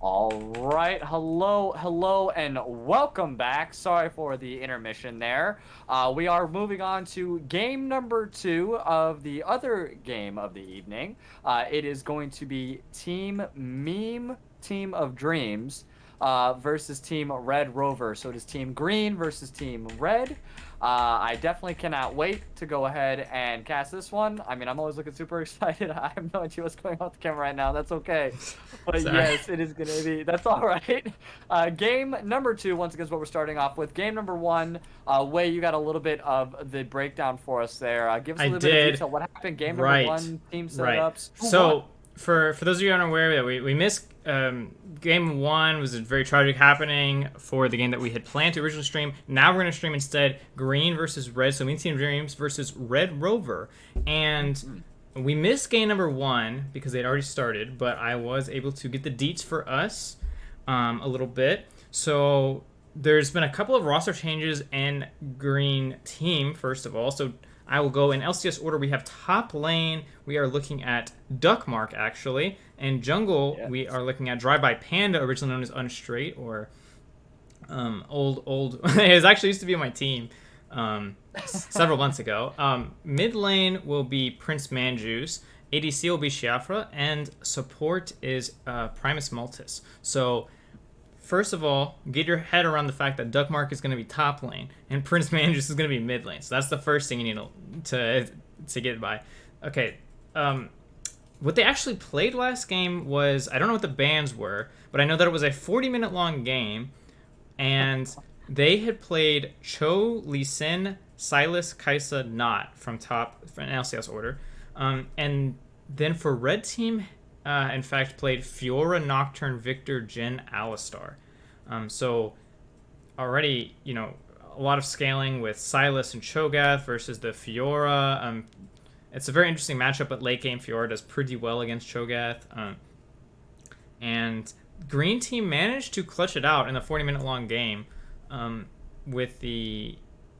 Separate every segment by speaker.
Speaker 1: All right, hello, and welcome back. Sorry for the intermission there. We are moving on to game number two of the other game of the evening. It is going to be Team Meme Team of Dreams versus Team Red Rover. So it is Team Green versus Team Red. I definitely cannot wait to go ahead and cast this one. I mean, I'm always looking super excited. I have no idea what's going on with the camera right now. That's okay. But
Speaker 2: Sorry.
Speaker 1: yes, it is going to be. That's all right. Game number two, once again, is what we're starting off with. Game number one, Way, you got a little bit of the breakdown for us there. Give us a
Speaker 2: I
Speaker 1: little bit of
Speaker 2: did.
Speaker 1: detail. What happened? Game number
Speaker 2: Right.
Speaker 1: one, team
Speaker 2: Right.
Speaker 1: setups. Who won?
Speaker 2: So for those of you unaware that we missed game one was a very tragic happening for the game that we had planned to originally stream. Now we're gonna stream instead Green versus Red, so Mean Team Dreams versus Red Rover. And we missed game number one because they'd already started, but I was able to get the deets for us a little bit. So there's been a couple of roster changes in Green Team, first of all. So I will go in LCS order. We have top lane. We are looking at Duckmark, actually. And jungle,
Speaker 1: Yes.
Speaker 2: we are looking at Drive by Panda, originally known as Unstraight, or old. It actually used to be on my team several months ago. Mid lane will be Prince Manjuice. ADC will be Shiafra. And support is Primus Multis. So first of all, get your head around the fact that Duckmark is going to be top lane and Prince Manjus is going to be mid lane. So that's the first thing you need to get by. Okay, what they actually played last game was, I don't know what the bans were, but I know that it was a 40-minute long game, and they had played Cho, Lee Sin, Silas, Kaisa, Not from an LCS order, and then for red team, in fact, played Fiora, Nocturne, Victor, Jin, Alistar. So already, a lot of scaling with Silas and Cho'Gath versus the Fiora. It's a very interesting matchup, but late game Fiora does pretty well against Cho'Gath. And Green Team managed to clutch it out in the 40-minute long game with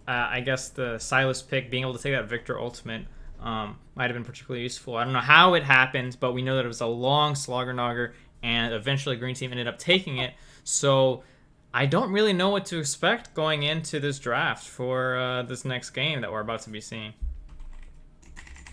Speaker 2: I guess, the Silas pick, being able to take that Victor ultimate. Might have been particularly useful. I don't know how it happened, but we know that it was a long slogger nogger, and eventually Green Team ended up taking it. So I don't really know what to expect going into this draft for this next game that we're about to be seeing.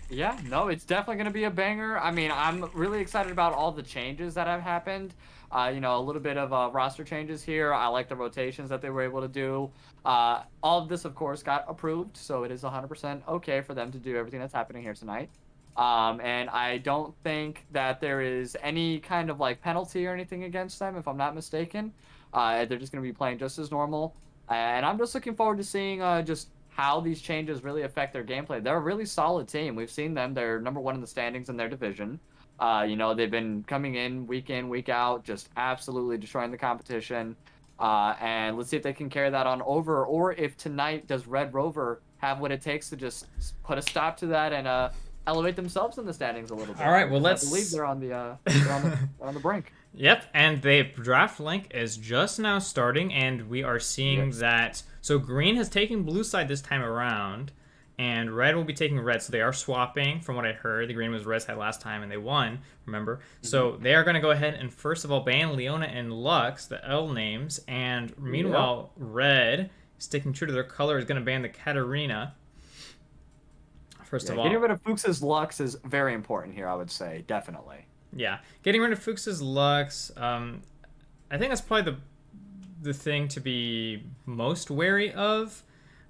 Speaker 1: Yeah, no, it's definitely going to be a banger. I mean, I'm really excited about all the changes that have happened. A little bit of roster changes here. I like the rotations that they were able to do. All of this, of course, got approved, so it is 100% okay for them to do everything that's happening here tonight. And I don't think that there is any kind of like penalty or anything against them, if I'm not mistaken. They're just going to be playing just as normal. And I'm just looking forward to seeing just how these changes really affect their gameplay. They're a really solid team. We've seen them. They're number one in the standings in their division. They've been coming in, week out, just absolutely destroying the competition. And let's see if they can carry that on over, or if tonight does Red Rover have what it takes to just put a stop to that and elevate themselves in the standings a little
Speaker 2: All
Speaker 1: bit.
Speaker 2: right, well,
Speaker 1: I believe
Speaker 2: let's.
Speaker 1: they're on the brink.
Speaker 2: Yep, and the draft link is just now starting, and we are seeing
Speaker 1: Yes.
Speaker 2: that. So green has taken blue side this time around, and red will be taking red. So they are swapping, from what I heard. The green was red side last time, and they won. Remember? So they are going to go ahead and first of all ban Leona and Lux, the L names, and meanwhile red, sticking true to their color, is going to ban the Katarina. First
Speaker 1: Yeah,
Speaker 2: of
Speaker 1: getting
Speaker 2: all,
Speaker 1: rid of Fuchs's Lux is very important here, I would say, definitely.
Speaker 2: yeah, getting rid of Fuchs's Lux. I think that's probably the thing to be most wary of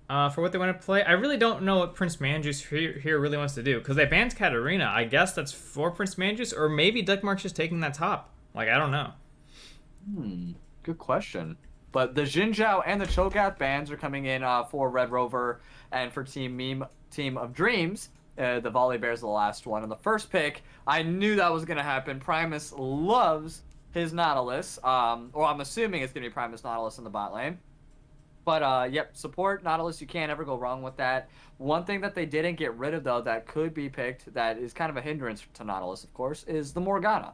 Speaker 2: for what they want to play. I really don't know what Prince Manjus here really wants to do, because they banned Katarina. I guess that's for Prince Manjus, or maybe Duckmark's just taking that top. Like, I don't know.
Speaker 1: Good question. But the Jinzhou and the Cho'Gath bans are coming in for Red Rover and for Team of Dreams. The Volley Bears the last one. And the first pick, I knew that was going to happen. Primus loves his Nautilus. Or I'm assuming it's going to be Primus Nautilus in the bot lane. But yep, support Nautilus. You can't ever go wrong with that. One thing that they didn't get rid of though, that could be picked, that is kind of a hindrance to Nautilus, of course, is the Morgana.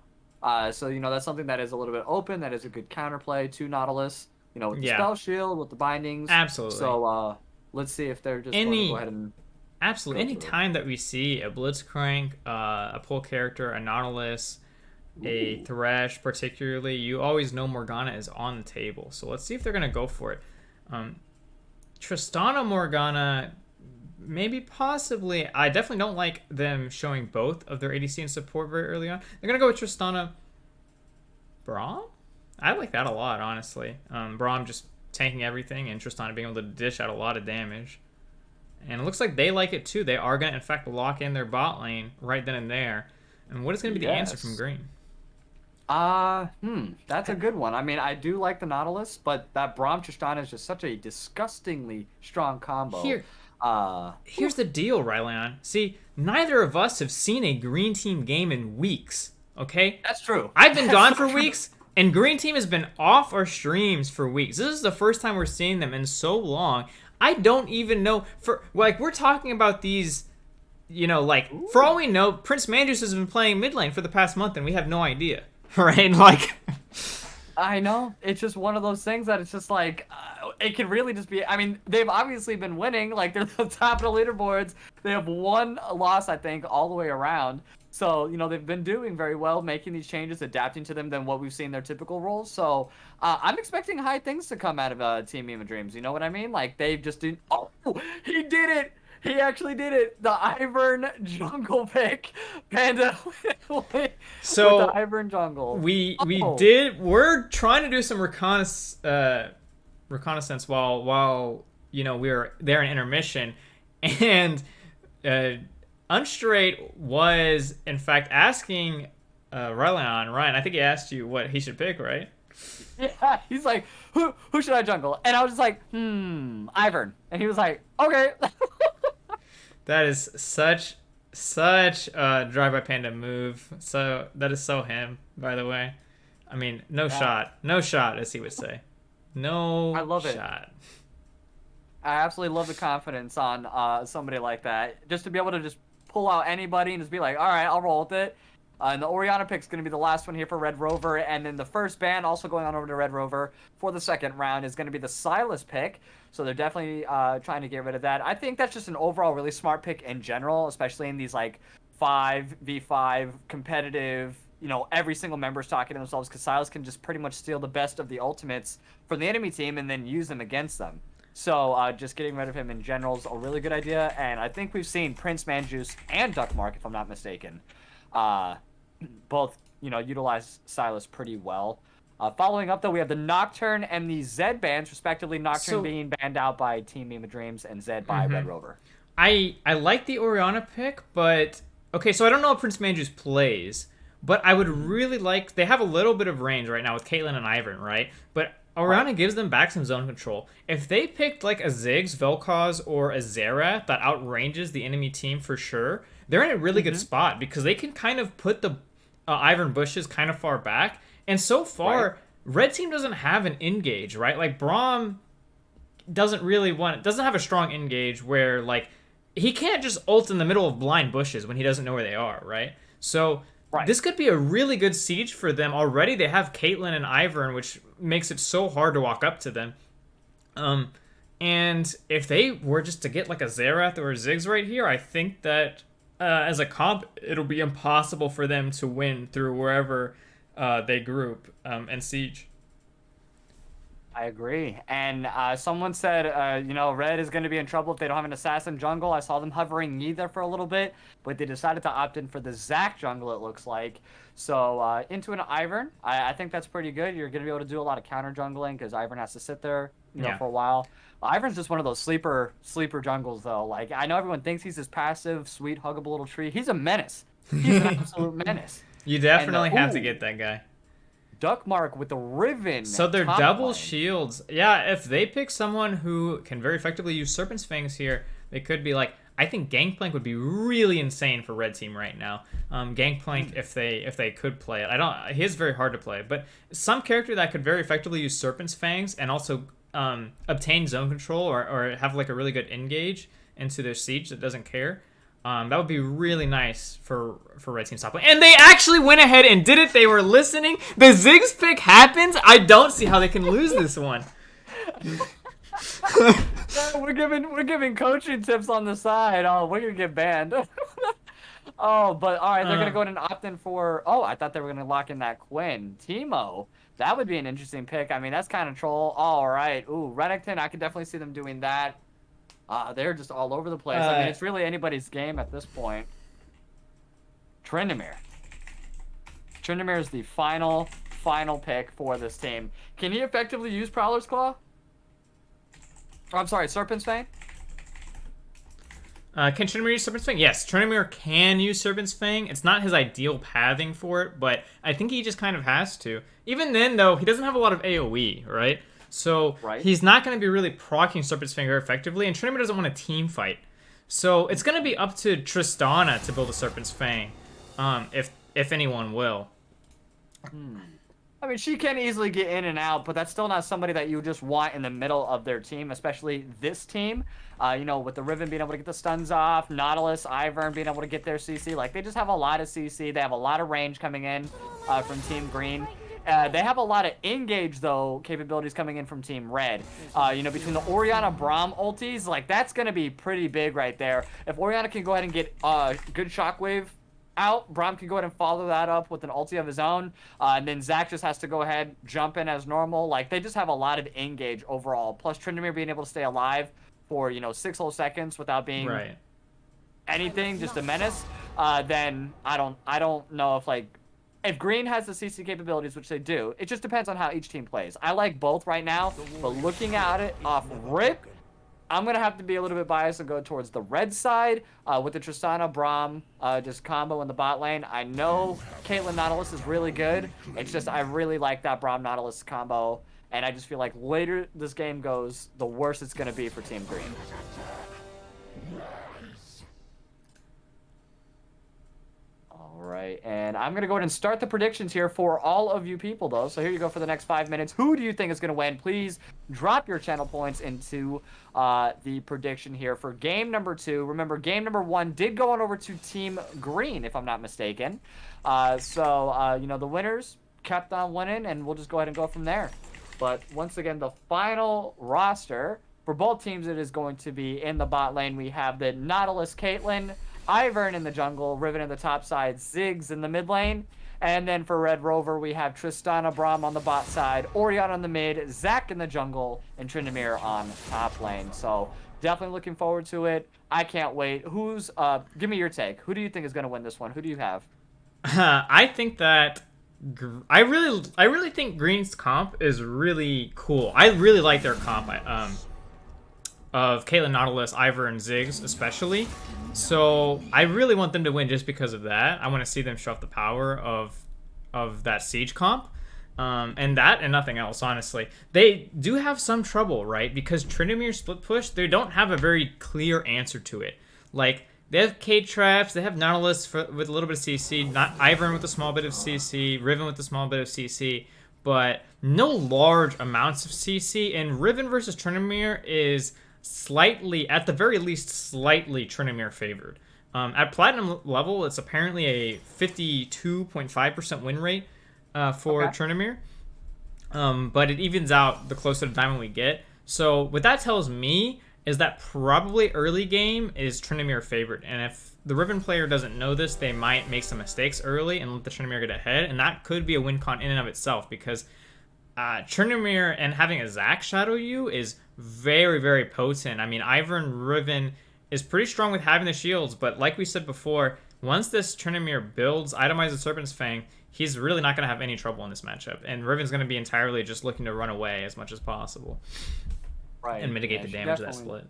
Speaker 1: So that's something that is a little bit open. That is a good counterplay to Nautilus. With the
Speaker 2: Yeah,
Speaker 1: spell shield, with the bindings.
Speaker 2: absolutely.
Speaker 1: So let's see if they're just going to go
Speaker 2: Any
Speaker 1: ahead and
Speaker 2: Absolutely,
Speaker 1: go
Speaker 2: any
Speaker 1: through.
Speaker 2: time that we see a Blitzcrank, a pull character, a Nautilus, a
Speaker 1: Ooh.
Speaker 2: Thresh particularly, you always know Morgana is on the table. So let's see if they're going to go for it. Um, Tristana Morgana, maybe possibly. I definitely don't like them showing both of their ADC and support very early on. They're going to go with Tristana Braum? I like that a lot, honestly. Braum just tanking everything and Tristana being able to dish out a lot of damage. And it looks like they like it too. They are going to, in fact, lock in their bot lane right then and there. And what is going to be the answer from
Speaker 1: Yes.
Speaker 2: Green?
Speaker 1: That's a good one. I mean, I do like the Nautilus, but that Braum Tristana is just such a disgustingly strong combo.
Speaker 2: Here,
Speaker 1: Uh,
Speaker 2: here's the deal, Rylionn. See, neither of us have seen a Green Team game in weeks, okay?
Speaker 1: that's true.
Speaker 2: I've been
Speaker 1: That's
Speaker 2: gone
Speaker 1: so
Speaker 2: for
Speaker 1: true.
Speaker 2: weeks, and Green Team has been off our streams for weeks. This is the first time we're seeing them in so long. I don't even know, we're talking about these, like, for all we know, Prince Mandus has been playing mid lane for the past month, and we have no idea, right? Like,
Speaker 1: I know. It's just one of those things that it's just like, it can really just be. I mean, they've obviously been winning. Like, they're the top of the leaderboards. They have one loss, I think, all the way around. So, they've been doing very well, making these changes, adapting to them than what we've seen their typical roles. So, I'm expecting high things to come out of Team Meme Dreams. You know what I mean? Like, they've just did. Oh, he did it! He actually did it. The Ivern jungle pick, Panda, with the
Speaker 2: so
Speaker 1: Ivern jungle.
Speaker 2: we
Speaker 1: Oh.
Speaker 2: did. We're trying to do some reconnaissance while we were there in intermission, and Unstraight was in fact asking Rylionn, Ryan. I think he asked you what he should pick, right?
Speaker 1: Yeah, he's like, who should I jungle? And I was just like, Ivern. And he was like, okay.
Speaker 2: That is such a Drive by Panda move. So that is so him, by the way. I mean, no shot, as he would say. No,
Speaker 1: I love it.
Speaker 2: shot.
Speaker 1: I absolutely love the confidence on somebody like that. Just to be able to just pull out anybody and just be like, all right, I'll roll with it. And the Orianna pick's going to be the last one here for Red Rover. And then the first ban, also going on over to Red Rover for the second round, is going to be the Sylas pick. So they're definitely trying to get rid of that. I think that's just an overall really smart pick in general, especially in these like 5v5 competitive, every single member's talking to themselves, because Sylas can just pretty much steal the best of the ultimates for the enemy team and then use them against them. So just getting rid of him in general is a really good idea. And I think we've seen Prince Manjuice and Duckmark, if I'm not mistaken, both, utilize Sylas pretty well. Following up, though, we have the Nocturne and the Zed bans, respectively. Nocturne being banned out by Team Meme Dreams and Zed by Red Rover.
Speaker 2: I like the Orianna pick, but okay, so I don't know if Prince Manjuice plays, but I would really like. They have a little bit of range right now with Caitlyn and Ivern, right? But Orianna gives them back some zone control. If they picked like a Ziggs, Vel'Koz, or a Xerath that outranges the enemy team for sure, they're in a really good spot because they can kind of put the Ivern bushes kind of far back. And so far, Red Team doesn't have an engage, right? Like Braum doesn't have a strong engage where like he can't just ult in the middle of blind bushes when he doesn't know where they are, right? So this could be a really good siege for them. Already they have Caitlyn and Ivern, which makes it so hard to walk up to them. And if they were just to get like a Xerath or a Ziggs right here, I think that as a comp, it'll be impossible for them to win through wherever they group and siege.
Speaker 1: I agree. And someone said, Red is going to be in trouble if they don't have an assassin jungle. I saw them hovering Yi there for a little bit, but they decided to opt in for the Zac jungle, it looks like. So into an Ivern, I think that's pretty good. You're going to be able to do a lot of counter jungling because Ivern has to sit there for a while. Ivern's just one of those sleeper jungles, though. Like, I know everyone thinks he's this passive, sweet, huggable little tree. He's a menace. He's an absolute menace.
Speaker 2: You definitely have to get that guy.
Speaker 1: Duckmark with the Riven.
Speaker 2: So they're double shields. Yeah, if they pick someone who can very effectively use Serpent's Fangs here, they could be like, I think Gangplank would be really insane for Red Team right now. Gangplank, if they could play it. He is very hard to play, but some character that could very effectively use Serpent's Fangs and also obtain zone control or have like a really good engage into their siege that doesn't care. That would be really nice for Red Team top lane. And they actually went ahead and did it. They were listening. The Ziggs pick happens. I don't see how they can lose this one.
Speaker 1: We're giving coaching tips on the side. Oh, we're gonna get banned. Oh, but all right, they're gonna
Speaker 2: Uh,
Speaker 1: go ahead and opt in for. Oh, I thought they were gonna lock in that Quinn Timo. That would be an interesting pick. I mean, that's kind of troll. All right. Ooh, Reddington. I could definitely see them doing that. They're just all over the place. I mean,
Speaker 2: uh,
Speaker 1: it's really anybody's game at this point. Trindamere. Trindamere is the final pick for this team. Can he effectively use Prowler's Claw? Oh, I'm sorry, Serpent's Fang?
Speaker 2: can Tryndamere use Serpent's Fang? Yes, Tryndamere can use Serpent's Fang. It's not his ideal pathing for it, but I think he just kind of has to. Even then, though, he doesn't have a lot of AoE, right? So
Speaker 1: Right.
Speaker 2: he's not going to be really proccing Serpent's Fang very effectively, and Tryndamere doesn't want a team fight. So it's going to be up to Tristana to build a Serpent's Fang, if anyone will.
Speaker 1: I mean, she can easily get in and out, but that's still not somebody that you just want in the middle of their team, especially this team. You know, with the Riven being able to get the stuns off, Nautilus, Ivern being able to get their CC. Like, they just have a lot of CC. They have a lot of range coming in from Team Green. They have a lot of engage, though, capabilities coming in from Team Red. You know, between the Orianna Braum ultis, like, that's going to be pretty big right there. If Orianna can go ahead and get good shockwave out, Braum can go ahead and follow that up with an ulti of his own, and then Zach just has to go ahead, jump in as normal. Like, they just have a lot of engage overall. Plus, Tryndamere being able to stay alive for, you know, 6 whole seconds without being
Speaker 2: Right.
Speaker 1: anything, just a menace. Then I don't know if, like, if Green has the CC capabilities, which they do, it just depends on how each team plays. I like both right now, but looking at it off rip, I'm going to have to be a little bit biased and go towards the red side with the Tristana Braum just combo in the bot lane. I know Caitlyn Nautilus is really good. It's just I really like that Braum Nautilus combo, and I just feel like later this game goes, the worse it's going to be for Team Green. All right, and I'm going to go ahead and start the predictions here for all of you people, though. So here you go for the next 5 minutes. Who do you think is going to win? Please drop your channel points into the prediction here for game number 2. Remember, game number 1 did go on over to Team Green, if I'm not mistaken. You know, the winners kept on winning, and we'll just go ahead and go from there. But once again, the final roster for both teams, it is going to be in the bot lane. We have the Nautilus Caitlyn, Ivern in the jungle, Riven in the top side, Ziggs in the mid lane. And then for Red Rover, we have Tristana Braum on the bot side, Orianna on the mid, Zach in the jungle, and Trindamere on top lane. So definitely looking forward to it. I can't wait. Give me your take. Who do you think is going to win this one? Who do you have?
Speaker 2: I think that I really think Green's comp is really cool. I really like their comp of Caitlyn, Nautilus, Ivor, and Ziggs especially. So I really want them to win just because of that. I want to see them show off the power of that Siege comp. And that and nothing else, honestly. They do have some trouble, right? Because Tryndamere split push, they don't have a very clear answer to it. Like, they have K-Traps, they have Nautilus with a little bit of CC, not Ivern with a small bit of CC, Riven with a small bit of CC, but no large amounts of CC. And Riven versus Tryndamere is slightly, at the very least, slightly Tryndamere favored. At Platinum level, it's apparently a 52.5% win rate for Tryndamere. But it evens out the closer to Diamond we get. So what that tells me is that probably early game is Tryndamere favored. And if the Riven player doesn't know this, they might make some mistakes early and let the Tryndamere get ahead. And that could be a win con in and of itself, because Tryndamere and having a Zac shadow you is very, very potent. I mean, Ivern Riven is pretty strong with having the shields, but like we said before, once this Tryndamere builds Itemized Serpent's Fang, he's really not going to have any trouble in this matchup. And Riven's going to be entirely just looking to run away as much as possible.
Speaker 1: Right.
Speaker 2: And mitigate the damage of that split.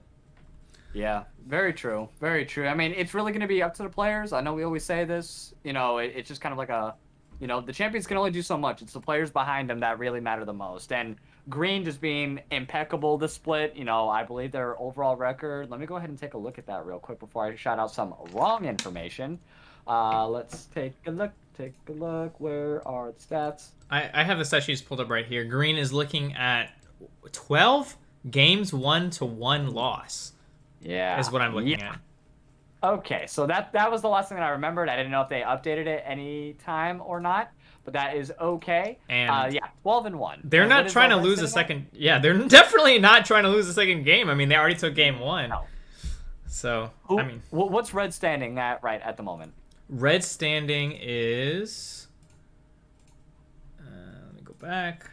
Speaker 1: Yeah, very true. Very true. I mean, it's really going to be up to the players. I know we always say this. You know, it's just kind of like a, you know, the champions can only do so much. It's the players behind them that really matter the most. And Green just being impeccable this split, you know, I believe their overall record. Let me go ahead and take a look at that real quick before I shout out some wrong information. Let's take a look. Take a look. Where are the stats?
Speaker 2: I have the stat sheets pulled up right here. Green is looking at 12 games 1-1 loss.
Speaker 1: Yeah.
Speaker 2: Is what I'm looking at.
Speaker 1: Okay, so that was the last thing that I remembered. I didn't know if they updated it any time or not, but that is okay.
Speaker 2: And
Speaker 1: yeah, 12-1.
Speaker 2: They're not trying to lose a second. Yeah, they're definitely not trying to lose a second game. I mean, they already took game 1.
Speaker 1: No.
Speaker 2: So,
Speaker 1: I
Speaker 2: mean,
Speaker 1: what's Red standing at right at the moment?
Speaker 2: Red standing is. Let me go back.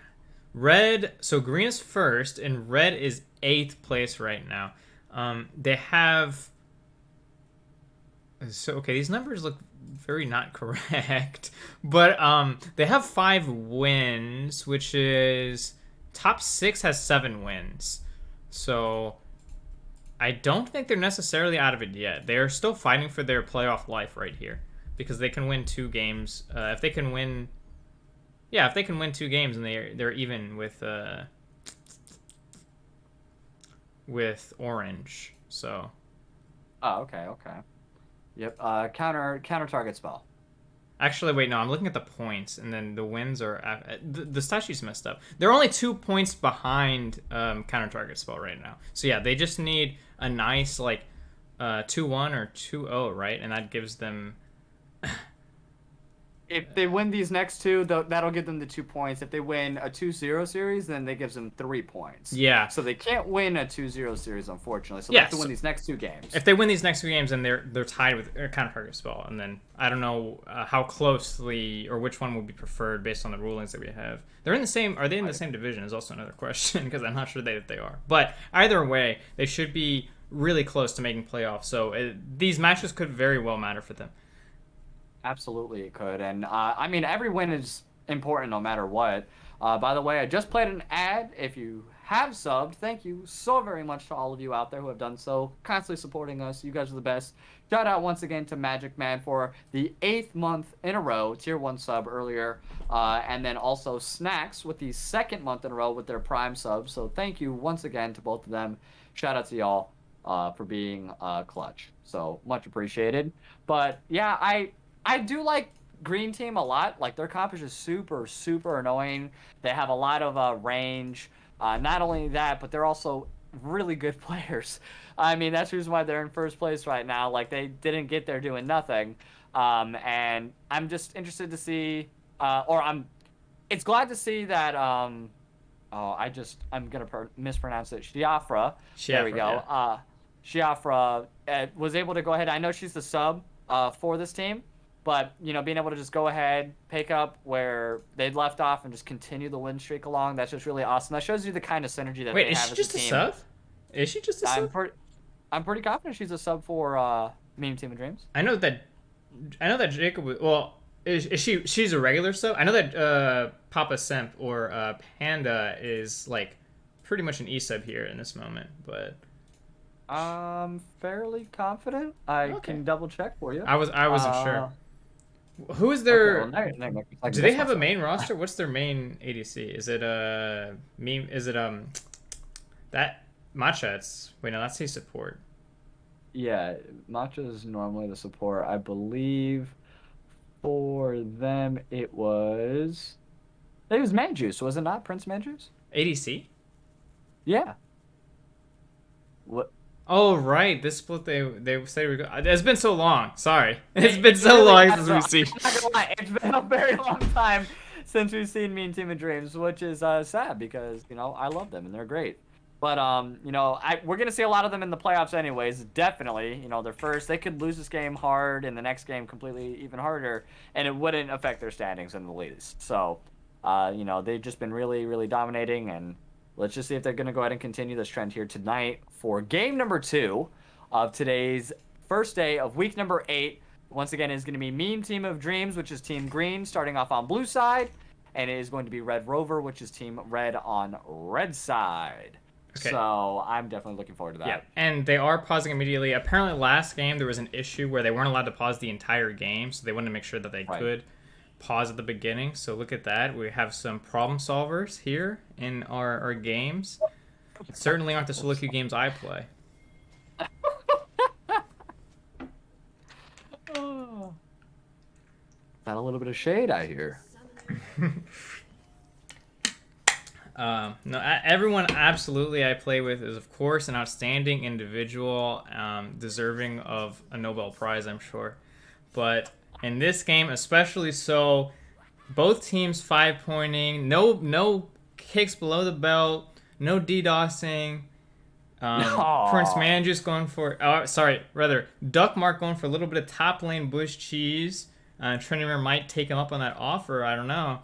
Speaker 2: Red. So green is first, and red is 8th place right now. They have. So okay, these numbers look very not correct, but they have 5 wins, which is top 6 has 7 wins. So I don't think they're necessarily out of it yet. They are still fighting for their playoff life right here because they can win 2 games. If they can win, yeah, if they can win 2 games and they're even with orange. So.
Speaker 1: Oh, okay. Yep. Counter target spell.
Speaker 2: Actually, wait, no, I'm looking at the points, and then the wins are... The stat sheet's messed up. They're only 2 points behind counter target spell right now. So yeah, they just need a nice, 2-1 or 2-0, right? And that gives them...
Speaker 1: If they win these next 2, that'll give them the 2 points. If they win a 2-0 series, then that gives them 3 points.
Speaker 2: Yeah.
Speaker 1: So they can't win a 2-0 series, unfortunately. So
Speaker 2: yeah,
Speaker 1: they have to win these next 2 games.
Speaker 2: If they win these next 2 games, then they're tied with counter target spell. And then I don't know how closely or which one would be preferred based on the rulings that we have. They're in the same... Are they in the same division is also another question because I'm not sure that they are. But either way, they should be really close to making playoffs. So these matches could very well matter for them.
Speaker 1: Absolutely, it could. And, I mean, every win is important no matter what. By the way, I just played an ad. If you have subbed, thank you so very much to all of you out there who have done so, constantly supporting us. You guys are the best. Shout out once again to Magic Man for the 8th month in a row, tier 1 sub earlier. And then also Snacks with the 2nd month in a row with their Prime sub. So thank you once again to both of them. Shout out to y'all for being clutch. So much appreciated. But yeah, I do like green team a lot. Like, their comp is just super, super annoying. They have a lot of range. Not only that, but they're also really good players. I mean, that's the reason why they're in first place right now. Like, they didn't get there doing nothing. And I'm just interested to see, it's glad to see that, I'm going to mispronounce it. Shiafra. There we go.
Speaker 2: Yeah.
Speaker 1: Shiafra was able to go ahead. I know she's the sub for this team. But, you know, being able to just go ahead, pick up where they'd left off and just continue the win streak along, that's just really awesome. That shows you the kind of synergy that they have as a team. Wait, is she just a sub?
Speaker 2: Is she just a sub?
Speaker 1: I'm pretty confident she's a sub for Meme Team of Dreams.
Speaker 2: I know that Jacob was... Well, she's a regular sub? I know that Papa Semp or Panda is, pretty much an E-sub here in this moment, but...
Speaker 1: I'm fairly confident. I can double check for you.
Speaker 2: I wasn't sure. Who is their?
Speaker 1: Okay, well,
Speaker 2: do they have a main roster? What's their main ADC? Is it meme? Is it that Matcha? Wait, no, that's his support.
Speaker 1: Yeah, Matcha is normally the support. I believe for them it was Manjuice, was it not? Prince Manjuice?
Speaker 2: ADC?
Speaker 1: Yeah. What?
Speaker 2: Oh right, this split they said we go. It's been so long. Sorry, it's been so long since we've seen.
Speaker 1: I'm not gonna lie, it's been a very long time since we've seen Meme Team of Dreams, which is sad because I love them and they're great. But we're gonna see a lot of them in the playoffs anyways. Definitely, they're first. They could lose this game hard and the next game completely even harder, and it wouldn't affect their standings in the least. So, they've just been really, really dominating and. Let's just see if they're going to go ahead and continue this trend here tonight for game number 2 of today's first day of week number 8. Once again, it's going to be Meme Team of Dreams, which is Team Green, starting off on blue side. And it is going to be Red Rover, which is Team Red on red side. Okay. So I'm definitely looking forward to that.
Speaker 2: Yeah, and they are pausing immediately. Apparently last game there was an issue where they weren't allowed to pause the entire game, so they wanted to make sure that they could pause at the beginning. So look at that. We have some problem solvers here in our games. Certainly aren't the solo queue games I play.
Speaker 1: Oh. Got a little bit of shade I hear.
Speaker 2: No, everyone absolutely I play with is of course an outstanding individual, deserving of a Nobel Prize, I'm sure. But in this game, especially so, both teams 5-pointing, no kicks below the belt, no DDoSing. Prince
Speaker 1: Aw.
Speaker 2: Manjus going for, oh, sorry, rather, Duckmark going for a little bit of top lane bush cheese. Tryndamere might take him up on that offer. I don't know.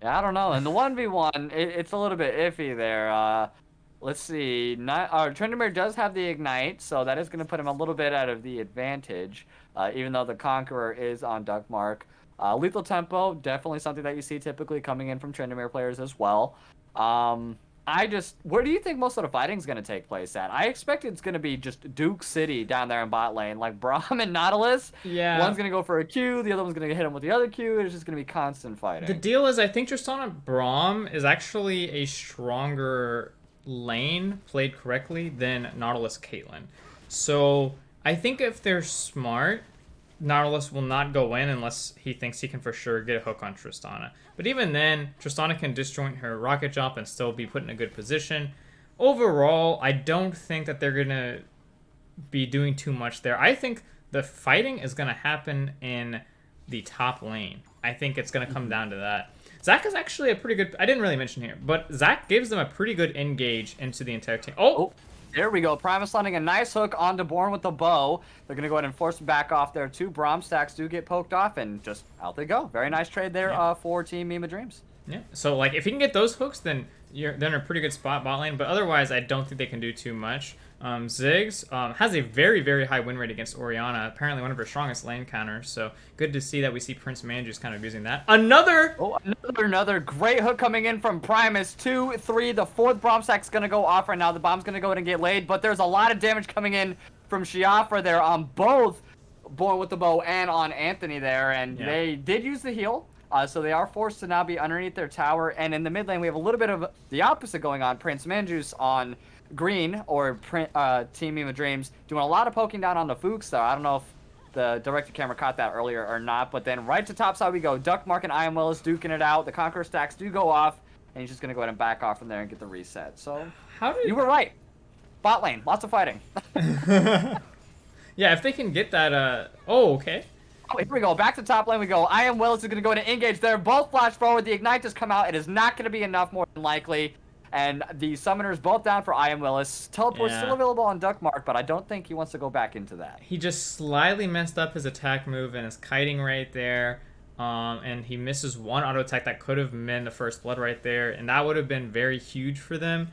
Speaker 1: Yeah, I don't know. And the 1v1, it's a little bit iffy there. Let's see. Tryndamere does have the Ignite, so that is going to put him a little bit out of the advantage, even though the Conqueror is on Duckmark. Lethal Tempo, definitely something that you see typically coming in from Tryndamere players as well. Where do you think most of the fighting is going to take place at? I expect it's going to be just Duke City down there in bot lane, like Braum and Nautilus.
Speaker 2: Yeah.
Speaker 1: One's going to go for a Q, the other one's going to hit him with the other Q. It's just going to be constant
Speaker 2: The
Speaker 1: fighting.
Speaker 2: deal is, I think Tristana Braum is actually a stronger lane played correctly than Nautilus Caitlyn. So I think if they're smart, Nautilus will not go in unless he thinks he can for sure get a hook on Tristana. But even then, Tristana can disjoint her rocket jump and still be put in a good position. Overall, I don't think that they're going to be doing too much there. I think the fighting is going to happen in the top lane. I think it's going to come down to that. Zac is actually a pretty good... I didn't really mention here, but Zac gives them a pretty good engage into the entire team. Oh!
Speaker 1: There we go. Primus landing a nice hook onto Born with the bow. They're going to go ahead and force him back off there. Two Braum stacks do get poked off, and just out they go. Very nice trade there for Team Meme of Dreams.
Speaker 2: Yeah, so like if you can get those hooks, then you're in a pretty good spot bot lane. But otherwise, I don't think they can do too much. Ziggs has a very, very high win rate against Orianna. Apparently one of her strongest lane counters. So good to see that we see Prince Manjus kind of using that.
Speaker 1: Another great hook coming in from Primus. 2, 3. The fourth Braum stack's going to go off right now. The bomb's going to go ahead and get laid. But there's a lot of damage coming in from Shiafra there on both Born with the Bow and on Anthony there. And they did use the heal. So they are forced to now be underneath their tower. And in the mid lane, we have a little bit of the opposite going on. Prince Manjus on green, or Team Meme of Dreams, doing a lot of poking down on the Fuchs, though. I don't know if the directed camera caught that earlier or not. But then right to top side we go. Duckmark and Iron Willis duking it out. The Conqueror stacks do go off. And he's just going to go ahead and back off from there and get the reset. So you were right. Bot lane. Lots of fighting.
Speaker 2: Yeah, if they can get that... Oh, okay.
Speaker 1: Oh, here we go. Back to top lane we go. Iron Willis is going to go ahead and engage there. Both flash forward. The Ignite does come out. It is not going to be enough, more than likely. And the Summoners both down for Iron Willis. Teleport's still available on Duckmark, but I don't think he wants to go back into that.
Speaker 2: He just slightly messed up his attack move and is kiting right there. And he misses one auto attack that could have been the first blood right there. And that would have been very huge for them.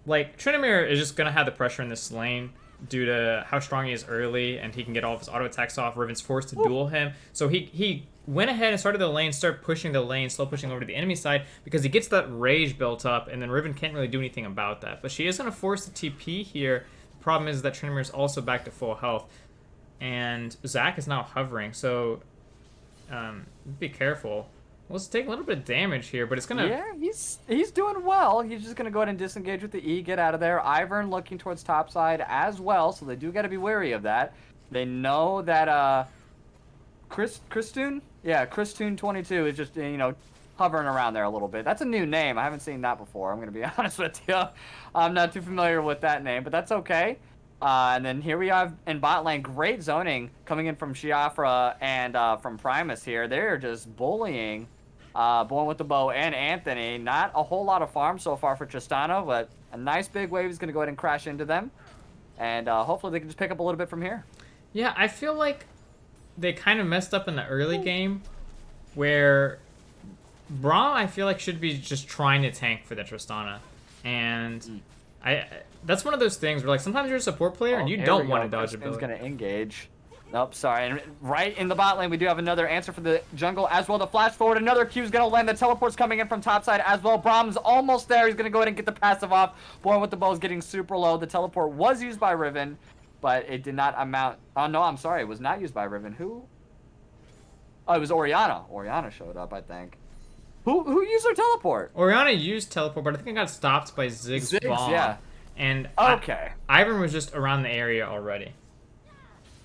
Speaker 2: Like, Tryndamere is just going to have the pressure in this lane due to how strong he is early, and he can get all of his auto attacks off. Riven's forced to duel him. So he went ahead and started the lane, started pushing the lane, slow pushing over to the enemy side, because he gets that rage built up, and then Riven can't really do anything about that. But she is going to force the TP here. The problem is that Tryndamere is also back to full health, and Zac is now hovering, so be careful. Let's take a little bit of damage here, but it's gonna...
Speaker 1: Yeah, he's doing well. He's just gonna go ahead and disengage with the E, get out of there. Ivern looking towards topside as well, so they do got to be wary of that. They know that Christune? Yeah, Christune22 is just, hovering around there a little bit. That's a new name. I haven't seen that before. I'm gonna be honest with you. I'm not too familiar with that name, but that's okay. And then here we have in bot lane, great zoning coming in from Shiafra and from Primus here. They're just bullying Born with the Bow and Anthony. Not a whole lot of farm so far for Tristana, but a nice big wave is going to go ahead and crash into them. And hopefully they can just pick up a little bit from here.
Speaker 2: Yeah, I feel like they kind of messed up in the early game where Braum, I feel like, should be just trying to tank for the Tristana. And that's one of those things where, like, sometimes you're a support player and you don't want to dodge ability.
Speaker 1: Going to engage. Nope, sorry. And right in the bot lane, we do have another answer for the jungle as well. The flash forward, another Q is going to land. The teleport's coming in from topside as well. Braum's almost there. He's going to go ahead and get the passive off. Born with the Bow is getting super low. The teleport was used by Riven, but it did not amount... Oh, no, I'm sorry. It was not used by Riven. Who? Oh, it was Orianna. Orianna showed up, I think. Who used their teleport?
Speaker 2: Orianna used teleport, but I think it got stopped by Ziggs' bomb.
Speaker 1: Yeah.
Speaker 2: And
Speaker 1: okay.
Speaker 2: Ivern was just around the area already.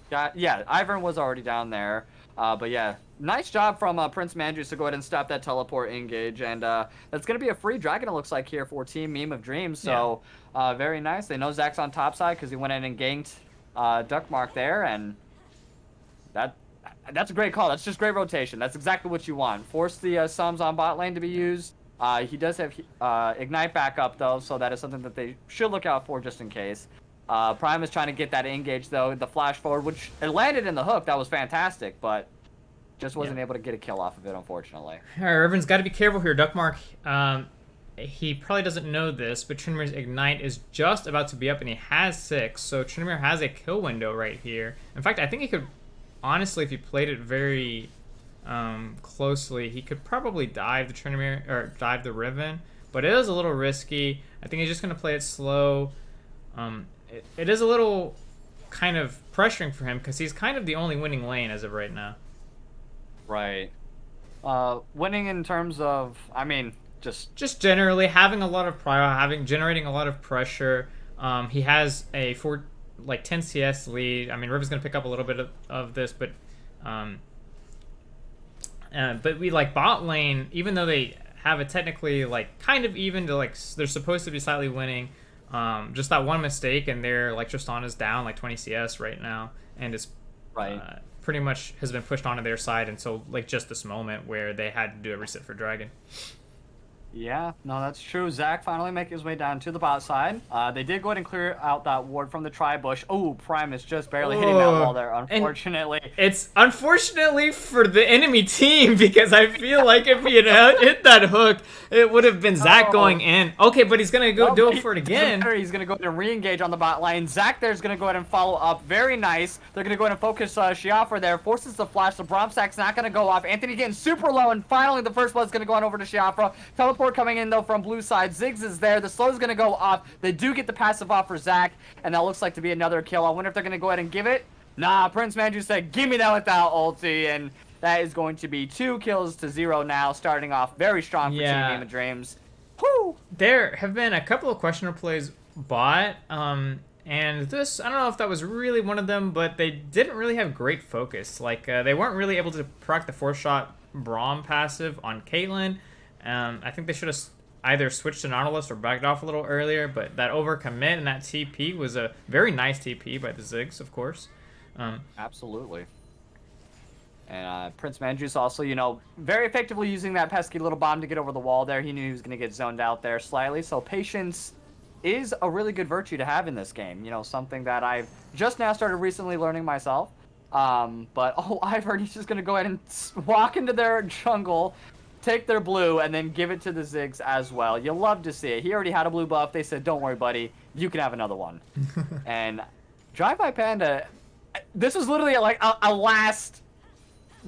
Speaker 1: Yeah, Ivern was already down there. But yeah, nice job from Prince Manjus to go ahead and stop that teleport engage. And that's going to be a free dragon, it looks like, here for Team Meme of Dreams. So very nice. They know Zac's on top side because he went in and ganked Duckmark there. And that's a great call. That's just great rotation. That's exactly what you want. Force the sums on bot lane to be used. He does have Ignite backup, though, so that is something that they should look out for just in case. Prime is trying to get that engage, though. The flash forward, which it landed in the hook. That was fantastic, but just wasn't able to get a kill off of it, unfortunately.
Speaker 2: All right, Irvin's got to be careful here. Duckmark, he probably doesn't know this, but Trinimir's Ignite is just about to be up, and he has 6. So Trinimir has a kill window right here. In fact, I think he could, honestly, if he played it very closely, he could probably dive the Trinimir, or dive the Riven. But it is a little risky. I think he's just going to play it slow. It is a little kind of pressuring for him because he's kind of the only winning lane as of right now.
Speaker 1: Right. Winning in terms of, I mean,
Speaker 2: just generally having a lot of prior, generating a lot of pressure. He has a 10 CS lead. I mean, River's gonna pick up a little bit of this, but we like bot lane, even though they have it technically like kind of even to like they're supposed to be slightly winning. Just that one mistake and they're like Tristana's down like 20 CS right now, and it's
Speaker 1: right.
Speaker 2: Pretty much has been pushed onto their side until like just this moment where they had to do a reset for Dragon.
Speaker 1: Yeah, no, that's true. Zach finally making his way down to the bot side. They did go ahead and clear out that ward from the tri-bush. Oh, Primus just barely hitting that wall there, unfortunately.
Speaker 2: And it's unfortunately for the enemy team because I feel like if he had hit that hook, it would have been Zach going in. Okay, but he's going to go do it for it again.
Speaker 1: He's going to go ahead and re-engage on the bot lane. Zach there's going to go ahead and follow up. Very nice. They're going to go ahead and focus Shiafra there. Forces the flash. The Bromstack's not going to go off. Anthony getting super low, and finally the first blood's going to go on over to Shiafra. Teleport coming in, though, from blue side. Ziggs is there. The slow's going to go off. They do get the passive off for Zach, and that looks like to be another kill. I wonder if they're going to go ahead and give it. Nah, Prince Manju said, give me that without ulti, and that is going to be 2 kills to 0 now, starting off very strong for Team Game of Dreams. Whew.
Speaker 2: There have been a couple of questionable plays bought, and this, I don't know if that was really one of them, but they didn't really have great focus. Like, they weren't really able to proc the 4-shot Braum passive on Caitlyn. I think they should have either switched to Nautilus or backed off a little earlier, but that overcommit and that TP was a very nice TP by the Ziggs, of course.
Speaker 1: Absolutely. And Prince Manju's also, you know, very effectively using that pesky little bomb to get over the wall there. He knew he was going to get zoned out there slightly, so patience is a really good virtue to have in this game. You know, something that I've just now started recently learning myself. But, oh, I've heard he's just going to go ahead and walk into their jungle, take their blue, and then give it to the Ziggs as well. You love to see it. He already had a blue buff. They said, don't worry, buddy. You can have another one. And Drive-By Panda, this was literally like a last,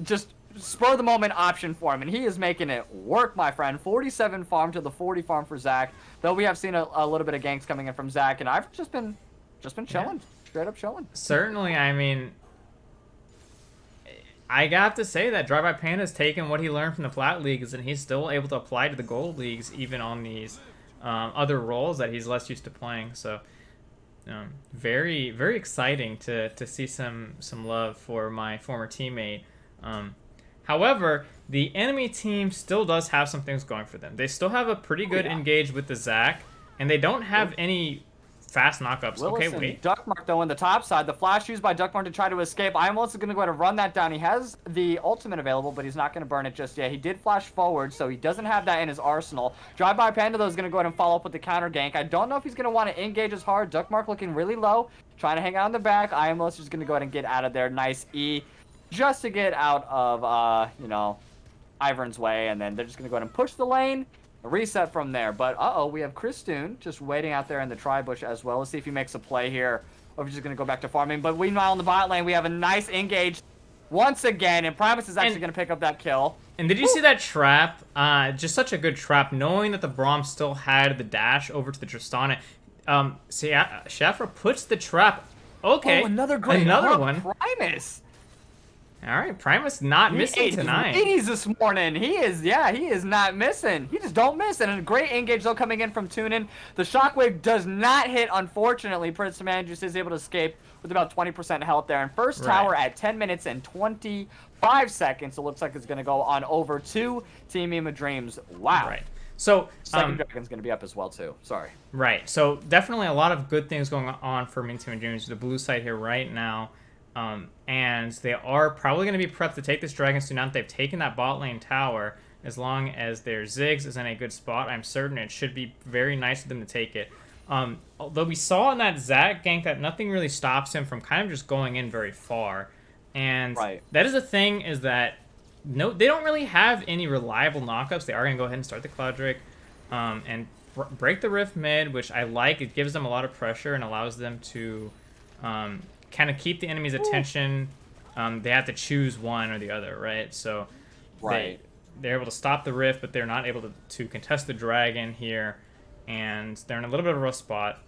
Speaker 1: just spur-of-the-moment option for him, and he is making it work, my friend. 47 farm to the 40 farm for Zach, though we have seen a little bit of ganks coming in from Zach, and I've just been chilling, straight up chilling.
Speaker 2: Certainly, I mean, I have to say that Drive-By Panda's taken what he learned from the flat leagues, and he's still able to apply to the gold leagues, even on these other roles that he's less used to playing. So, very, very exciting to see some love for my former teammate. However, the enemy team still does have some things going for them. They still have a pretty good engage with the Zac, and they don't have any fast knockups.
Speaker 1: Willis
Speaker 2: okay, wait.
Speaker 1: Duckmark, though, on the top side. The flash used by Duckmark to try to escape. I'm also going to go ahead and run that down. He has the ultimate available, but he's not going to burn it just yet. He did flash forward, so he doesn't have that in his arsenal. Drive-By Panda, though, is going to go ahead and follow up with the counter gank. I don't know if he's going to want to engage as hard. Duckmark looking really low, trying to hang out in the back. IMLS is going to go ahead and get out of there. Nice E, just to get out of, you know, Ivern's way, and then they're just going to go ahead and push the lane. A reset from there, but we have Kristoon just waiting out there in the tri-bush as well. Let's see if he makes a play here, or if he's just going to go back to farming. But meanwhile, in the bot lane, we have a nice engage once again, and Primus is actually going to pick up that kill.
Speaker 2: And did you see that trap? Just such a good trap, knowing that the Braum still had the dash over to the Tristana. See, Shafra puts the trap. Okay,
Speaker 1: another great
Speaker 2: one.
Speaker 1: Primus.
Speaker 2: All right, Primus not missing tonight.
Speaker 1: He's this morning. He is not missing. He just don't miss. And a great engage though coming in from Tunin. The shockwave does not hit, unfortunately. Prince Manjus is able to escape with about 20% health there. And first tower at 10 minutes and 25 seconds. It looks like it's going to go on over to Team Ema Dreams. Wow.
Speaker 2: Right. So
Speaker 1: second dragon's going to be up as well too. Sorry.
Speaker 2: Right. So definitely a lot of good things going on for Team Ema Dreams. The blue side here right now. And they are probably going to be prepped to take this dragon soon now that they've taken that bot lane tower. as long as their Ziggs is in a good spot. I'm certain it should be very nice of them to take it. Although we saw in that Zac gank that nothing really stops him from kind of just going in very far. And
Speaker 1: Right.
Speaker 2: that is the thing, is that no, they don't really have any reliable knockups. They are going to go ahead and start the Cloud Drake and break the Rift mid, which I like. It gives them a lot of pressure and allows them to kind of keep the enemy's attention. They have to choose one or the other, right? So
Speaker 1: Right.
Speaker 2: they're able to stop the Rift, but they're not able to contest the Dragon here. And they're in a little bit of a rough spot.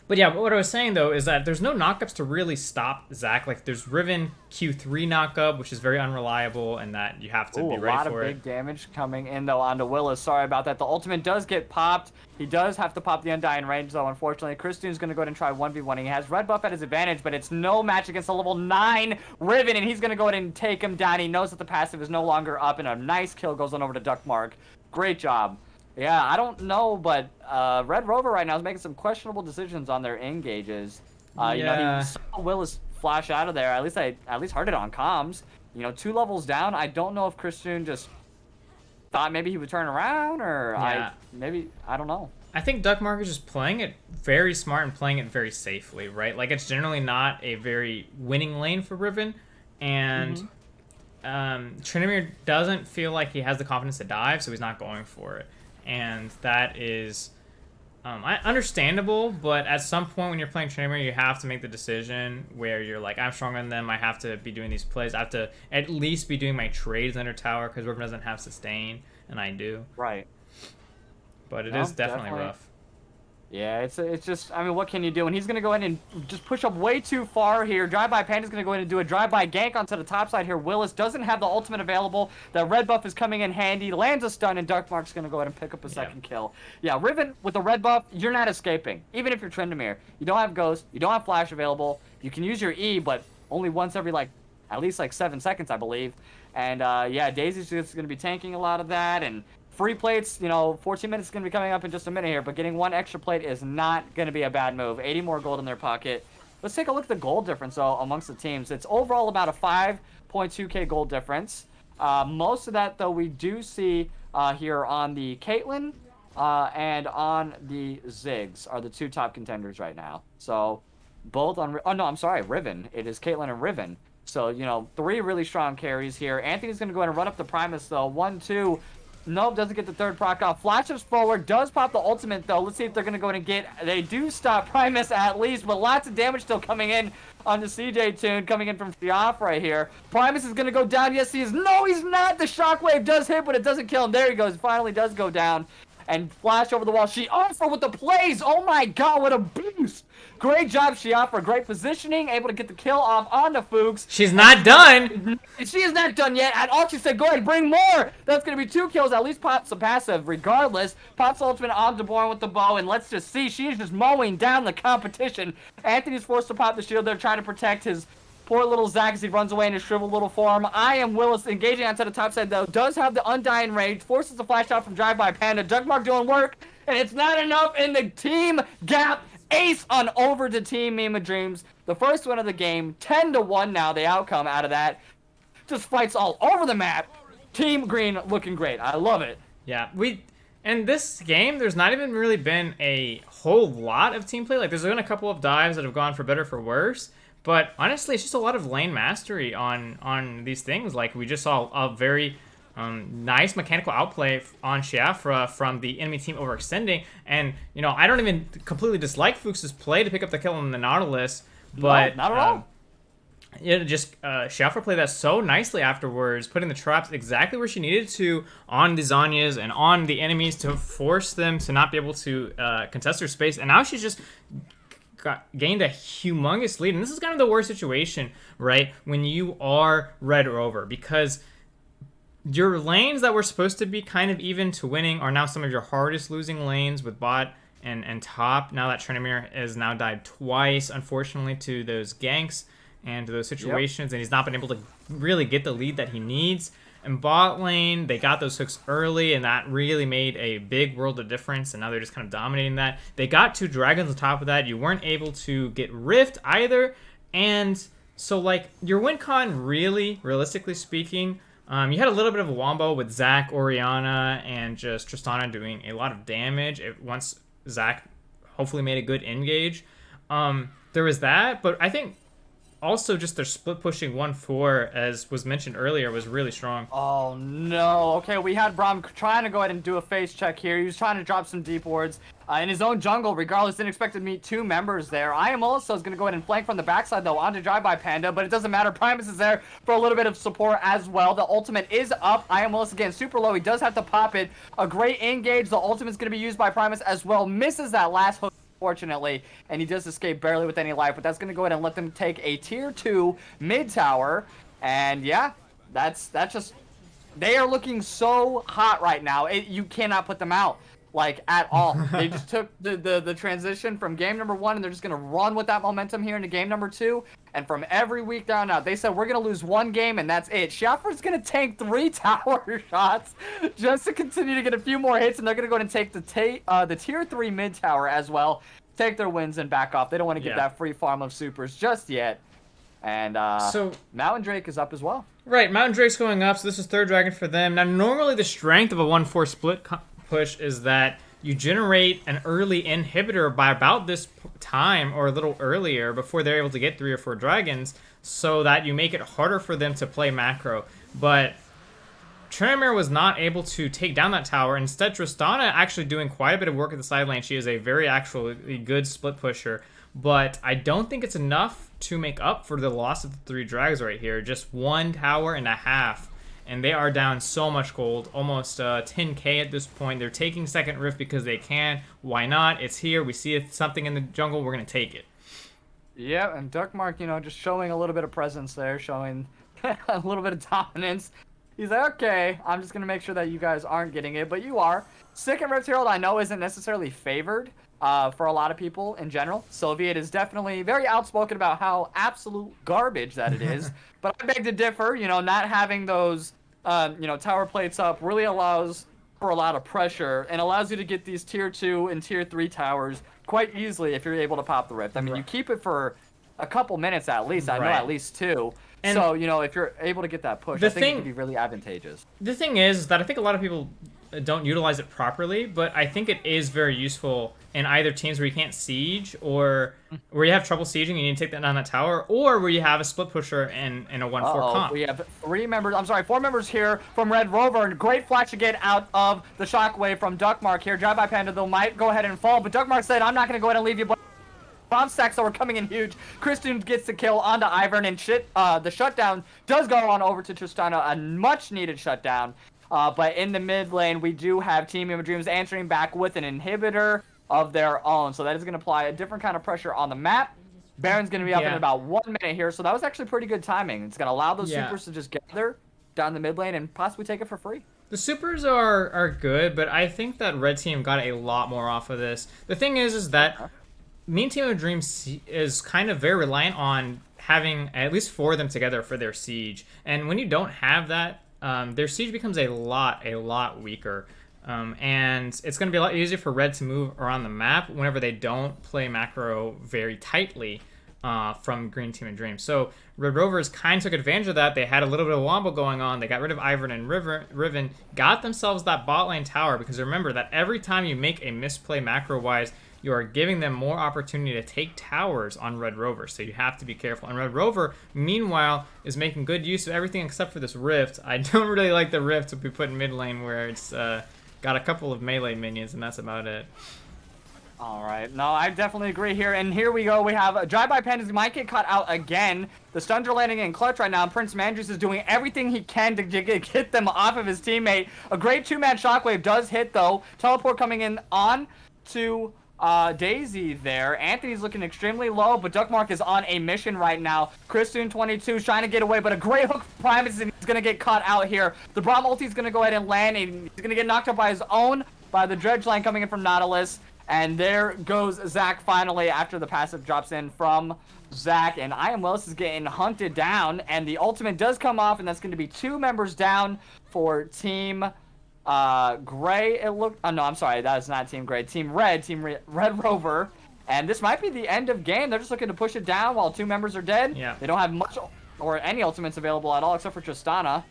Speaker 2: But yeah, what I was saying, though, is that there's no knockups to really stop Zac. Like, there's Riven Q3 knockup, which is very unreliable, and that you have to be ready for it.
Speaker 1: A lot of big damage coming in, though, onto Willis. Sorry about that. The ultimate does get popped. He does have to pop the Undying Range, though, unfortunately. Christian's going to go ahead and try 1v1. He has red buff at his advantage, but it's no match against a level 9 Riven, and he's going to go ahead and take him down. He knows that the passive is no longer up, and a nice kill goes on over to Duckmark. Great job. Yeah, I don't know, but Red Rover right now is making some questionable decisions on their engages. You know, he saw Willis flash out of there. At least heard it on comms. You know, 2 levels down. I don't know if Christian just thought maybe he would turn around, or I don't know.
Speaker 2: I think Duckmark is just playing it very smart and playing it very safely, right? Like, it's generally not a very winning lane for Riven, and Tryndamere doesn't feel like he has the confidence to dive, so he's not going for it. And that is understandable, but at some point when you're playing Tryndamere, you have to make the decision where you're like, I'm stronger than them, I have to be doing these plays, I have to at least be doing my trades under tower, because Riven doesn't have sustain, and I do.
Speaker 1: Right.
Speaker 2: But it is definitely rough.
Speaker 1: Yeah, it's just, I mean, what can you do? And he's going to go in and just push up way too far here. Drive-by Panda's going to go in and do a drive-by gank onto the top side here. Willis doesn't have the ultimate available. The red buff is coming in handy. Lands a stun, and Duckmark's going to go ahead and pick up a second kill. Yeah, Riven, with the red buff, you're not escaping. Even if you're Tryndamere. You don't have Ghost. You don't have Flash available. You can use your E, but only once every, at least 7 seconds, I believe. And, yeah, Daisy's just going to be tanking a lot of that, and free plates, 14 minutes is going to be coming up in just a minute here, but getting 1 extra plate is not going to be a bad move. 80 more gold in their pocket. Let's take a look at the gold difference, though, amongst the teams. It's overall about a 5.2k gold difference. Most of that, though, we do see here on the Caitlyn and on the Ziggs are the 2 top contenders right now. So both on... Oh, no, I'm sorry, Riven. It is Caitlyn and Riven. So, 3 really strong carries here. Anthony's going to go ahead and run up the Primus, though. 1, 2... Nope, doesn't get the 3rd proc off. Flashes forward, does pop the ultimate, though. Let's see if they're going to go in and get... They do stop Primus, at least, but lots of damage still coming in on the CJ tune, coming in from Shiaf right here. Primus is going to go down. Yes, he is. No, he's not. The shockwave does hit, but it doesn't kill him. There he goes. Finally does go down. And flash over the wall. Shiafra with the plays. Oh, my God, what a boost. Great job, Shiafra. Great positioning. Able to get the kill off on the Fuchs.
Speaker 2: She's not done.
Speaker 1: She is not done yet. And all she said, go ahead, bring more. That's going to be 2 kills. At least pops some passive regardless. Pops ultimate on DeBorn with the bow. And let's just see. She's just mowing down the competition. Anthony's forced to pop the shield. They're trying to protect his poor little Zac as he runs away in his shriveled little form. I am Willis engaging onto the top side, though. Does have the Undying Range. Forces the flash out from Drive-By Panda. Duckmark doing work. And it's not enough in the team gap. Ace on over to Team Mima Dreams. The first win of the game. 10-1 now, the outcome out of that. Just fights all over the map. Team Green looking great. I love it.
Speaker 2: Yeah, in this game, there's not even really been a whole lot of team play. Like, there's been a couple of dives that have gone for better, for worse. But honestly, it's just a lot of lane mastery on these things. Like, we just saw a very nice mechanical outplay on Shiafra from the enemy team overextending. And, I don't even completely dislike Fuchs' play to pick up the kill on the Nautilus. But
Speaker 1: no, not at all.
Speaker 2: Shiafra played that so nicely afterwards, putting the traps exactly where she needed to on the Zhonya's and on the enemies to force them to not be able to contest her space. And now she's just gained a humongous lead. And this is kind of the worst situation, right, when you are Red Rover, because your lanes that were supposed to be kind of even to winning are now some of your hardest losing lanes with bot and top. Now that Tryndamere has now died twice, unfortunately, to those ganks and to those situations, and he's not been able to really get the lead that he needs. And bot lane, they got those hooks early, and that really made a big world of difference, and now they're just kind of dominating that. They got 2 dragons on top of that. You weren't able to get Rift either, and so, your win con, really, realistically speaking, You had a little bit of a wombo with Zach, Oriana, and just Tristana doing a lot of damage. Once Zach hopefully made a good engage. There was that, but I think also just their split pushing 1-4, as was mentioned earlier, was really strong.
Speaker 1: Oh no. Okay, we had Braum trying to go ahead and do a face check here. He was trying to drop some deep wards in his own jungle. Regardless, didn't expect to meet 2 members there. I am also going to go ahead and flank from the backside though onto Drive-By Panda, but it doesn't matter. Primus is there for a little bit of support as well. The ultimate is up. I am Willis again super low. He does have to pop it. A great engage. The ultimate is going to be used by Primus as well. Misses that last hook, fortunately, and he does escape barely with any life, but that's going to go ahead and let them take a tier 2 mid tower. And yeah, that's just, they are looking so hot right now. You cannot put them out, like, at all. They just took the transition from game number 1, and they're just going to run with that momentum here into game number 2. And from every week down out, they said we're going to lose 1 game, and that's it. Schaffner's going to tank 3 tower shots just to continue to get a few more hits, and they're going to go ahead and take the tier 3 mid tower as well. Take their wins and back off. They don't want to get that free farm of supers just yet. And so Mountain Drake is up as well.
Speaker 2: Right, Mountain Drake's going up, so this is 3rd dragon for them. Now, normally the strength of a 1-4 split push is that you generate an early inhibitor by about this time or a little earlier before they're able to get 3 or 4 dragons, so that you make it harder for them to play macro. But Tremere was not able to take down that tower. Instead, Tristana actually doing quite a bit of work at the side lane. She is a very actually good split pusher, but I don't think it's enough to make up for the loss of the 3 drags right here. Just 1 tower and a half, and they are down so much gold, almost 10k at this point. They're taking second rift because they can. Why not? It's here. We see something in the jungle. We're going to take it.
Speaker 1: Yeah, and Duckmark, you know, just showing a little bit of presence there, showing a little bit of dominance. He's like, okay, I'm just going to make sure that you guys aren't getting it, but you are. Second Rift Herald, I know, isn't necessarily favored for a lot of people in general. Soviet is definitely very outspoken about how absolute garbage that it is. But I beg to differ. You know, not having those, you know, tower plates up really allows for a lot of pressure and allows you to get these tier 2 and tier 3 towers quite easily if you're able to pop the rift. I mean, you keep it for a couple minutes at least. I know at least 2. And so, you know, if you're able to get that push, I think it could be really advantageous.
Speaker 2: The thing is that I think a lot of people don't utilize it properly, but I think it is very useful in either teams where you can't siege, or where you have trouble sieging and you need to take that down that tower, or where you have a split pusher and a 1-4 comp.
Speaker 1: We have 4 members here from Red Rover, and great flash to get out of the shockwave from Duckmark here. Drive-By Panda, though, might go ahead and fall, but Duckmark said, I'm not going to go ahead and leave you. Bomb stacks that were coming in huge. Christian gets the kill onto Ivern, and the shutdown does go on over to Tristana, a much-needed shutdown. But in the mid lane, we do have Team Image Dreams answering back with an inhibitor of their own. So that is going to apply a different kind of pressure on the map. Baron's going to be up in about 1 minute here, so that was actually pretty good timing. It's going to allow those supers to just gather down the mid lane and possibly take it for free.
Speaker 2: The supers are good, but I think that Red Team got a lot more off of this. The thing is that Mean Team of Dreams is kind of very reliant on having at least 4 of them together for their siege. And when you don't have that, their siege becomes a lot weaker. And it's going to be a lot easier for Red to move around the map whenever they don't play macro very tightly from Green Team and Dreams. So Red Rovers kind of took advantage of that. They had a little bit of wombo going on. They got rid of Ivern and Riven, got themselves that bot lane tower, because remember that every time you make a misplay macro-wise, you are giving them more opportunity to take towers on Red Rover, so you have to be careful. And Red Rover, meanwhile, is making good use of everything except for this Rift. I don't really like the Rift to be put in mid lane, where it's got a couple of melee minions, and that's about it.
Speaker 1: All right. No, I definitely agree here. And here we go. We have Drive-By Pandas might get caught out again. The stuns are landing in clutch right now. And Prince Mandrews is doing everything he can to get them off of his teammate. A great 2-man shockwave does hit, though. Teleport coming in on to Daisy there. Anthony's looking extremely low, but Duckmark is on a mission right now. Christoon22 is trying to get away, but a great hook from Primus, and he's going to get caught out here. The Braum ulti is going to go ahead and land, and he's going to get knocked up by his own, by the Dredge line coming in from Nautilus. And there goes Zach finally after the passive drops in from Zach. And I Am Willis is getting hunted down. And the ultimate does come off, and that's going to be 2 members down for Team Gray. It looked. Oh, no, I'm sorry. That is not Team Gray. Team Red. Red Rover. And this might be the end of game. They're just looking to push it down while 2 members are dead.
Speaker 2: Yeah.
Speaker 1: They don't have much or any ultimates available at all except for Tristana.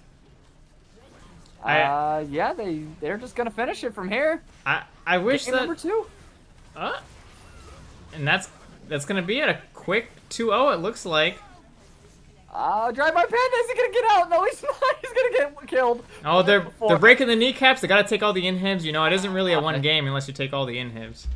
Speaker 1: Yeah, they're just gonna finish it from here.
Speaker 2: I wish
Speaker 1: Game
Speaker 2: that.
Speaker 1: number 2.
Speaker 2: Uh, and that's gonna be it. A quick 2-0. It looks like.
Speaker 1: Drive by Panda. Is he gonna get out? No, he's not. He's gonna get killed.
Speaker 2: Oh, they're breaking the kneecaps. They gotta take all the inhibs. You know, it isn't really a one game unless you take all the inhibs.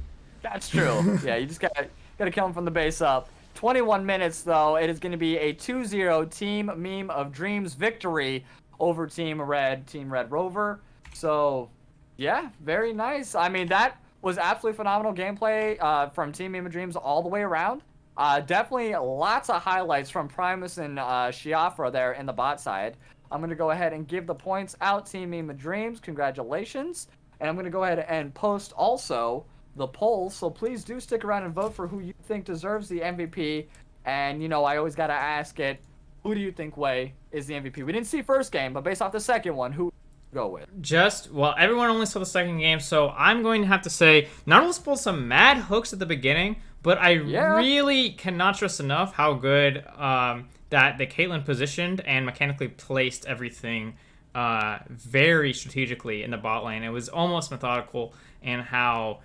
Speaker 1: That's true. Yeah, you just gotta kill him from the base up. 21 minutes though. It is gonna be a 2-0 team meme of dreams victory over Team Red Rover. So, yeah, very nice. I mean, that was absolutely phenomenal gameplay from Team Meme of Dreams all the way around. Definitely lots of highlights from Primus and Shiafra there in the bot side. I'm going to go ahead and give the points out, Team Meme of Dreams. Congratulations. And I'm going to go ahead and post also the polls. So please do stick around and vote for who you think deserves the MVP. And, you know, I always got to ask it, who do you think, Way, is the MVP? We didn't see first game, but based off the second one, who go with?
Speaker 2: Well, everyone only saw the second game, so I'm going to have to say, Nautilus pulled some mad hooks at the beginning, but I really cannot stress enough how good that the Caitlyn positioned and mechanically placed everything very strategically in the bot lane. It was almost methodical in how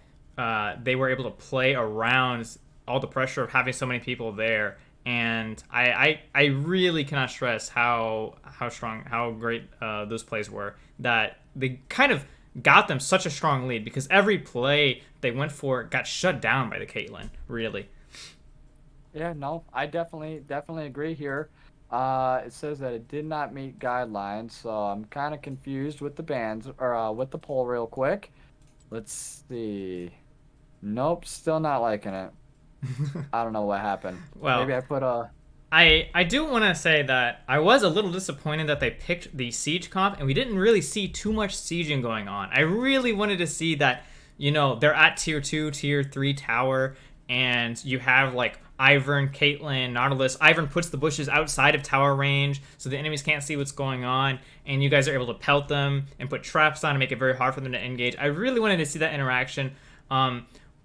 Speaker 2: they were able to play around all the pressure of having so many people there. And I really cannot stress how strong, how great those plays were. That they kind of got them such a strong lead because every play they went for got shut down by the Caitlyn. Really.
Speaker 1: Yeah, no, I definitely agree here. It says that it did not meet guidelines, so I'm kind of confused with the bans or with the poll real quick. Let's see. Nope, still not liking it. I don't know what happened.
Speaker 2: Well,
Speaker 1: maybe I put a.
Speaker 2: I do want to say that I was a little disappointed that they picked the siege comp and we didn't really see too much sieging going on. I really wanted to see that, you know, they're at tier 2, tier 3 tower and you have like Ivern, Caitlyn, Nautilus. Ivern puts the bushes outside of tower range so the enemies can't see what's going on and you guys are able to pelt them and put traps on and make it very hard for them to engage. I really wanted to see that interaction,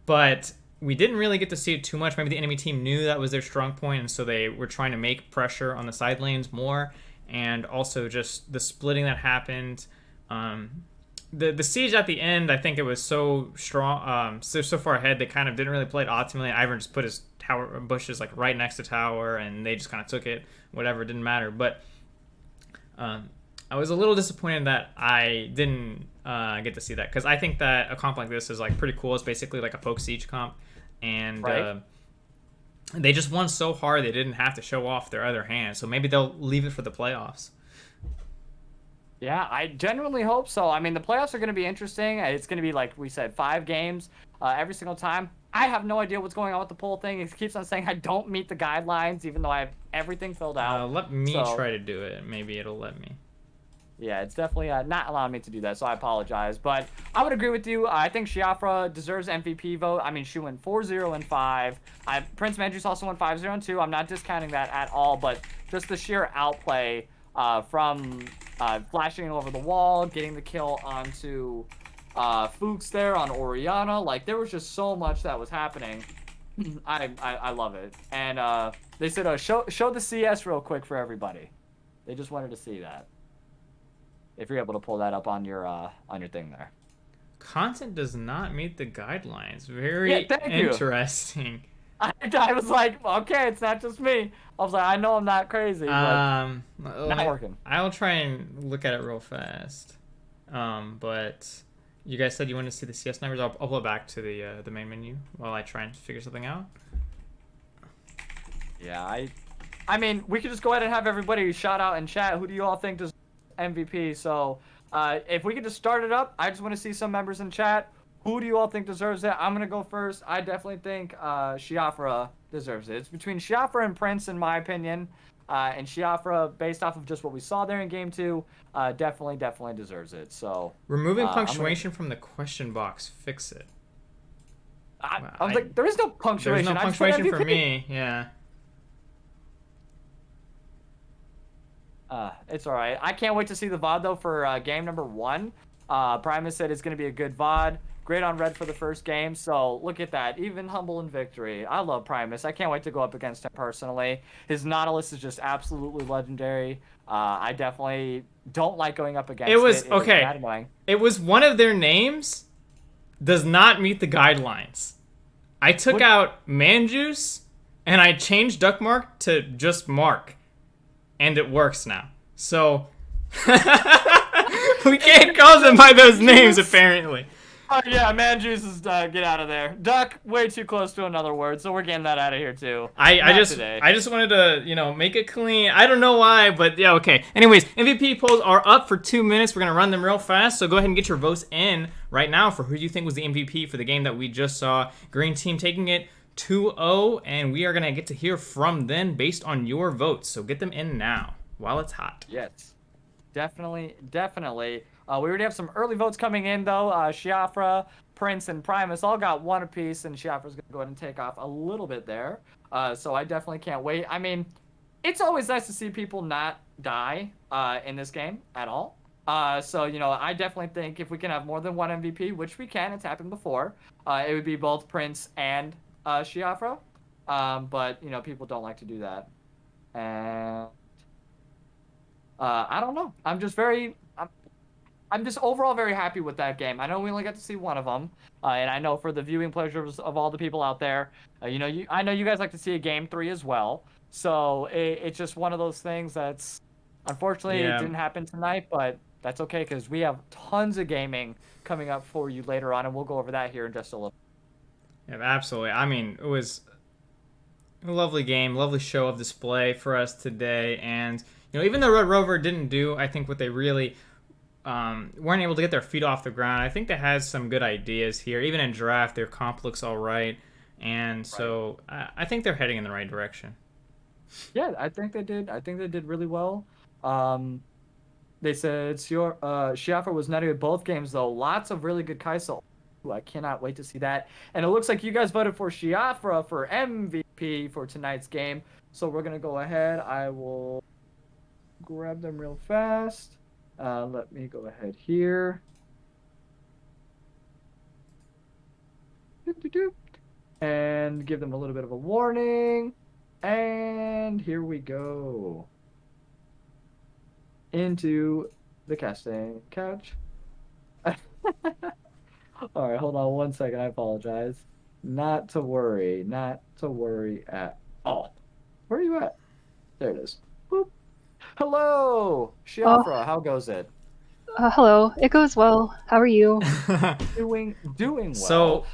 Speaker 2: but we didn't really get to see it too much. Maybe the enemy team knew that was their strong point, and so they were trying to make pressure on the side lanes more, and also just the splitting that happened. The siege at the end, I think it was so strong, so far ahead, they kind of didn't really play it optimally. Ivern just put his tower bushes like right next to tower, and they just kind of took it. Whatever, it didn't matter. But I was a little disappointed that I didn't get to see that because I think that a comp like this is like pretty cool. It's basically like a poke siege comp. And they just won so hard they didn't have to show off their other hand. So maybe they'll leave it for the playoffs.
Speaker 1: Yeah, I genuinely hope so. I mean, the playoffs are going to be interesting. It's going to be, like we said, 5 games every single time. I have no idea what's going on with the poll thing. It keeps on saying I don't meet the guidelines, even though I have everything filled out.
Speaker 2: Let me try to do it. Maybe it'll let me.
Speaker 1: Yeah, it's definitely not allowing me to do that, so I apologize. But I would agree with you. I think Shiafra deserves MVP vote. I mean, she went 4-0 and 5. Prince Manjus also went 5-0 and 2. I'm not discounting that at all, but just the sheer outplay from flashing over the wall, getting the kill onto Fuchs there on Oriana. Like, there was just so much that was happening. I love it. And they said, show the CS real quick for everybody. They just wanted to see that. If you're able to pull that up on your thing there.
Speaker 2: Content does not meet the guidelines. Very interesting.
Speaker 1: I was like, okay, it's not just me. I was like, I know I'm not crazy, but not working.
Speaker 2: I'll try and look at it real fast. But you guys said you wanted to see the CS numbers. I'll pull it back to the main menu while I try and figure something out.
Speaker 1: Yeah, I mean, we could just go ahead and have everybody shout out in chat. Who do you all think does MVP? So if we could just start it up, I just want to see some members in chat. Who do you all think deserves it? I'm gonna go first. I definitely think Shiafra deserves it. It's between Shiafra and Prince in my opinion, and Shiafra, based off of just what we saw there in game 2, definitely deserves it. So
Speaker 2: removing punctuation from the question box, fix it.
Speaker 1: I was like, there is no punctuation.
Speaker 2: There's no punctuation for me. Yeah.
Speaker 1: It's all right. I can't wait to see the VOD, though, for game number 1. Primus said it's going to be a good VOD. great on red for the first game. So look at that. Even humble in victory. I love Primus. I can't wait to go up against him personally. His Nautilus is just absolutely legendary. I definitely don't like going up against
Speaker 2: It was
Speaker 1: it. It is
Speaker 2: okay.
Speaker 1: mad annoying.
Speaker 2: It was one of their names does not meet the guidelines. I took out Manjuice and I changed Duckmark to just Mark, and it works now. So we can't call them by those names apparently.
Speaker 1: Oh yeah, man, juice is get out of there. Duck, way too close to another word, so we're getting that out of here too.
Speaker 2: I just wanted to make it clean. I don't know why, but yeah, okay. Anyways, MVP polls are up for 2 minutes. We're gonna run them real fast, so go ahead and get your votes in right now for who you think was the MVP for the game that we just saw. Green team taking it 2-0, and we are gonna get to hear from them based on your votes. So get them in now while it's hot.
Speaker 1: Yes, definitely. We already have some early votes coming in, though. Shiafra, Prince, and Primus all got one apiece, and Shiafra's going to go ahead and take off a little bit there. So I definitely can't wait. I mean, it's always nice to see people not die in this game at all. So, I definitely think if we can have more than one MVP, which we can, it's happened before, it would be both Prince and Shiafra. But, people don't like to do that. And I don't know. I'm just overall very happy with that game. I know we only got to see one of them, and I know for the viewing pleasures of all the people out there, I know you guys like to see a game 3 as well. So it's just one of those things that's unfortunately it didn't happen tonight, but that's okay because we have tons of gaming coming up for you later on, and we'll go over that here in just a little.
Speaker 2: Yeah, absolutely. I mean, it was a lovely game, lovely show of display for us today, and even though Red Rover didn't do, I think what they really weren't able to get their feet off the ground. I think they had some good ideas here. Even in draft, their comp looks all right. And so I think they're heading in the right direction.
Speaker 1: Yeah, I think they did. I think they did really well. They said Shiafra was nutty with both games, though. Lots of really good Kai'Sa. Ooh, I cannot wait to see that. And it looks like you guys voted for Shiafra for MVP for tonight's game. So we're going to go ahead. I will grab them real fast. Let me go ahead here. And give them a little bit of a warning. And here we go. Into the casting couch. Alright, hold on one second. I apologize. Not to worry at all. Where are you at? There it is. Boop. Hello, Shiafra. How goes it?
Speaker 3: Hello. It goes well. How are you?
Speaker 1: Doing well.
Speaker 2: So,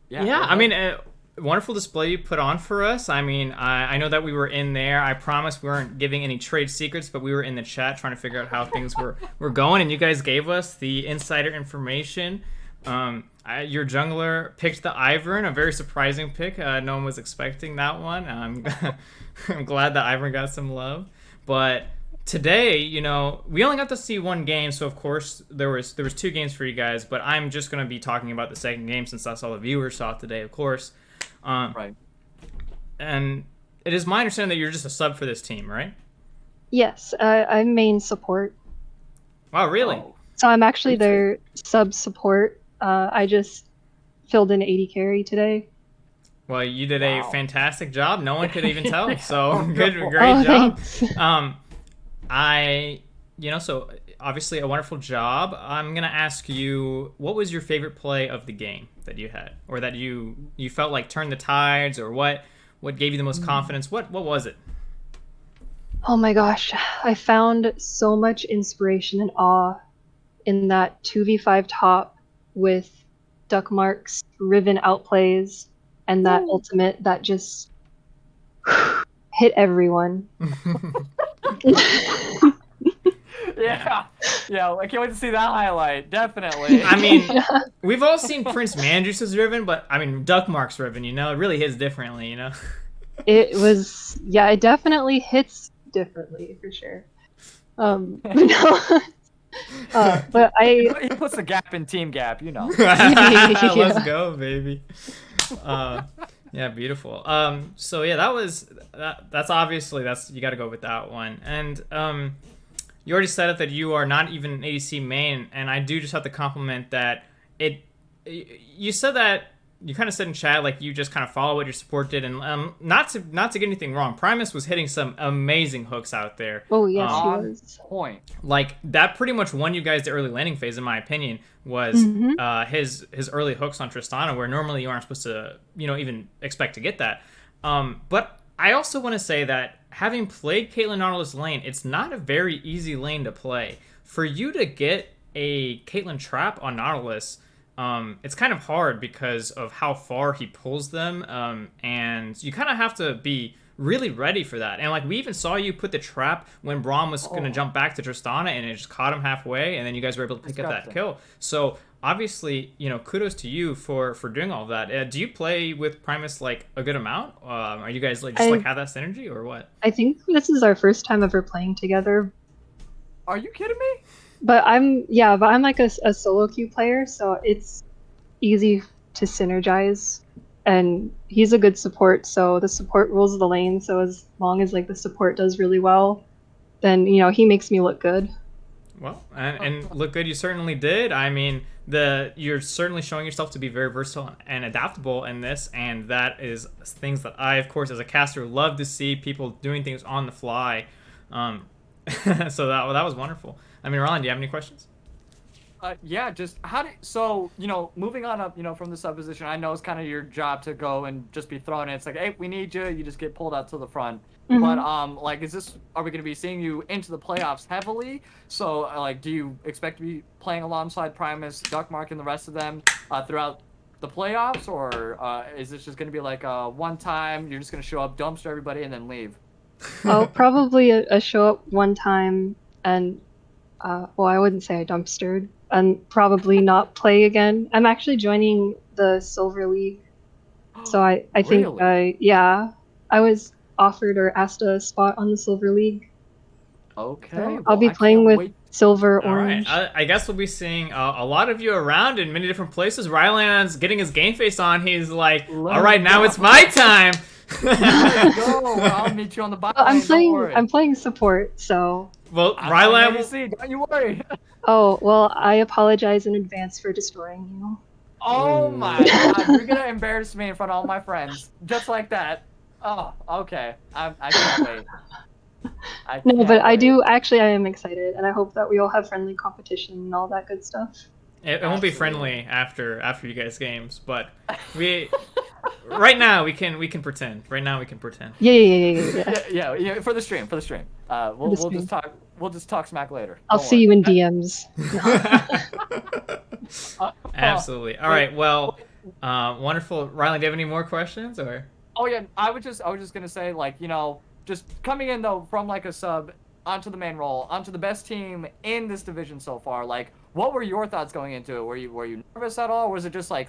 Speaker 1: yeah.
Speaker 2: I mean, a wonderful display you put on for us. I mean, I know that we were in there. I promise we weren't giving any trade secrets, but we were in the chat trying to figure out how things were going, and you guys gave us the insider information. Your jungler picked the Ivern, a very surprising pick. No one was expecting that one. I'm glad that Ivern got some love. But today, we only got to see one game, so of course there was 2 games for you guys. But I'm just gonna be talking about the second game since that's all the viewers saw today, of course.
Speaker 1: Right.
Speaker 2: And it is my understanding that you're just a sub for this team, right?
Speaker 3: Yes, I'm main support.
Speaker 2: Wow, really?
Speaker 1: Oh.
Speaker 3: So I'm actually their sub support. I just filled in 80 carry today.
Speaker 2: Well, you did a fantastic job. No one could even tell. So great job.
Speaker 3: Thanks.
Speaker 2: So obviously a wonderful job. I'm gonna ask you, what was your favorite play of the game that you had, or that you felt like turned the tides, or what gave you the most confidence? What was it?
Speaker 3: Oh my gosh, I found so much inspiration and awe in that 2v5 top with Duckmark's Riven outplays and that ultimate that just hit everyone.
Speaker 1: Yeah, I can't wait to see that highlight. Definitely.
Speaker 2: I mean, we've all seen Prince Manjuice's Riven, but I mean Duckmark's Riven, it really hits differently,
Speaker 3: It was, it definitely hits differently for sure. But
Speaker 1: he puts a gap in team gap,
Speaker 2: Let's go, baby. Yeah, beautiful. So yeah, that's obviously you got to go with that one. And you already said it that you are not even an ADC main, and I do just have to compliment that you said that you kind of said in chat like you just kind of follow what your support did, and not to get anything wrong, Primus was hitting some amazing hooks out there.
Speaker 3: Oh yes, he
Speaker 1: On
Speaker 3: was.
Speaker 1: point.
Speaker 2: Like that pretty much won you guys the early landing phase, in my opinion. Was his early hooks on Tristana, where normally you aren't supposed to even expect to get that. But I also want to say that having played Caitlyn Nautilus lane, it's not a very easy lane to play. For you to get a Caitlyn trap on Nautilus, it's kind of hard because of how far he pulls them, and you kind of have to be really ready for that. And like we even saw you put the trap when Braum was going to jump back to Tristana, and it just caught him halfway, and then you guys were able to pick up that kill. So obviously, kudos to you for doing all of that. Do you play with Primus like a good amount? Are you guys like just like have that synergy or what?
Speaker 3: I think this is our first time ever playing together.
Speaker 1: Are you kidding me?
Speaker 3: But I'm like a solo queue player, so it's easy to synergize. And he's a good support, so the support rules the lane. So as long as like the support does really well, then he makes me look good.
Speaker 2: Well, and look good you certainly did. I mean, you're certainly showing yourself to be very versatile and adaptable in this, and that is things that I, of course, as a caster, love to see people doing things on the fly. So that was wonderful. I mean, Rylionn, do you have any questions?
Speaker 1: Yeah, just moving on up, from the sub position, I know it's kind of your job to go and just be thrown in. It's like, hey, we need you. You just get pulled out to the front.
Speaker 3: Mm-hmm.
Speaker 1: But are we going to be seeing you into the playoffs heavily? So do you expect to be playing alongside Primus, Duckmark, and the rest of them throughout the playoffs, or is this just going to be like a one time? You're just going to show up, dumpster everybody, and then leave?
Speaker 3: Oh, probably a show up one time and. Well, I wouldn't say I dumpstered, and probably not play again. I'm actually joining the Silver League, so I think
Speaker 1: Really?
Speaker 3: I was offered or asked a spot on the Silver League.
Speaker 1: Okay,
Speaker 3: So I'll be playing with Silver, Orange.
Speaker 2: All right. I guess we'll be seing a lot of you around in many different places. Ryland's getting his game face on. He's like, all right, now it's my time.
Speaker 1: Let's go. I'll meet you on the bot lane.
Speaker 3: I'm playing support, so.
Speaker 2: Well, Rylionn,
Speaker 1: don't you worry.
Speaker 3: Oh, well, I apologize in advance for destroying you.
Speaker 1: Oh my god, you're gonna embarrass me in front of all my friends. Just like that. Oh, okay. I can't wait.
Speaker 3: I am excited, and I hope that we all have friendly competition and all that good stuff.
Speaker 2: It won't be friendly after you guys' games, but right now we can pretend. Right now we can pretend.
Speaker 1: Yeah. For the stream. We'll just talk smack later.
Speaker 3: I'll see you in DMs.
Speaker 2: Absolutely. All right. Well, wonderful. Rylionn, do you have any more questions or?
Speaker 1: Oh yeah, I was just gonna say just coming in though from like a sub onto the main role, onto the best team in this division so far. Like, what were your thoughts going into it? Were you nervous at all? Or was it just like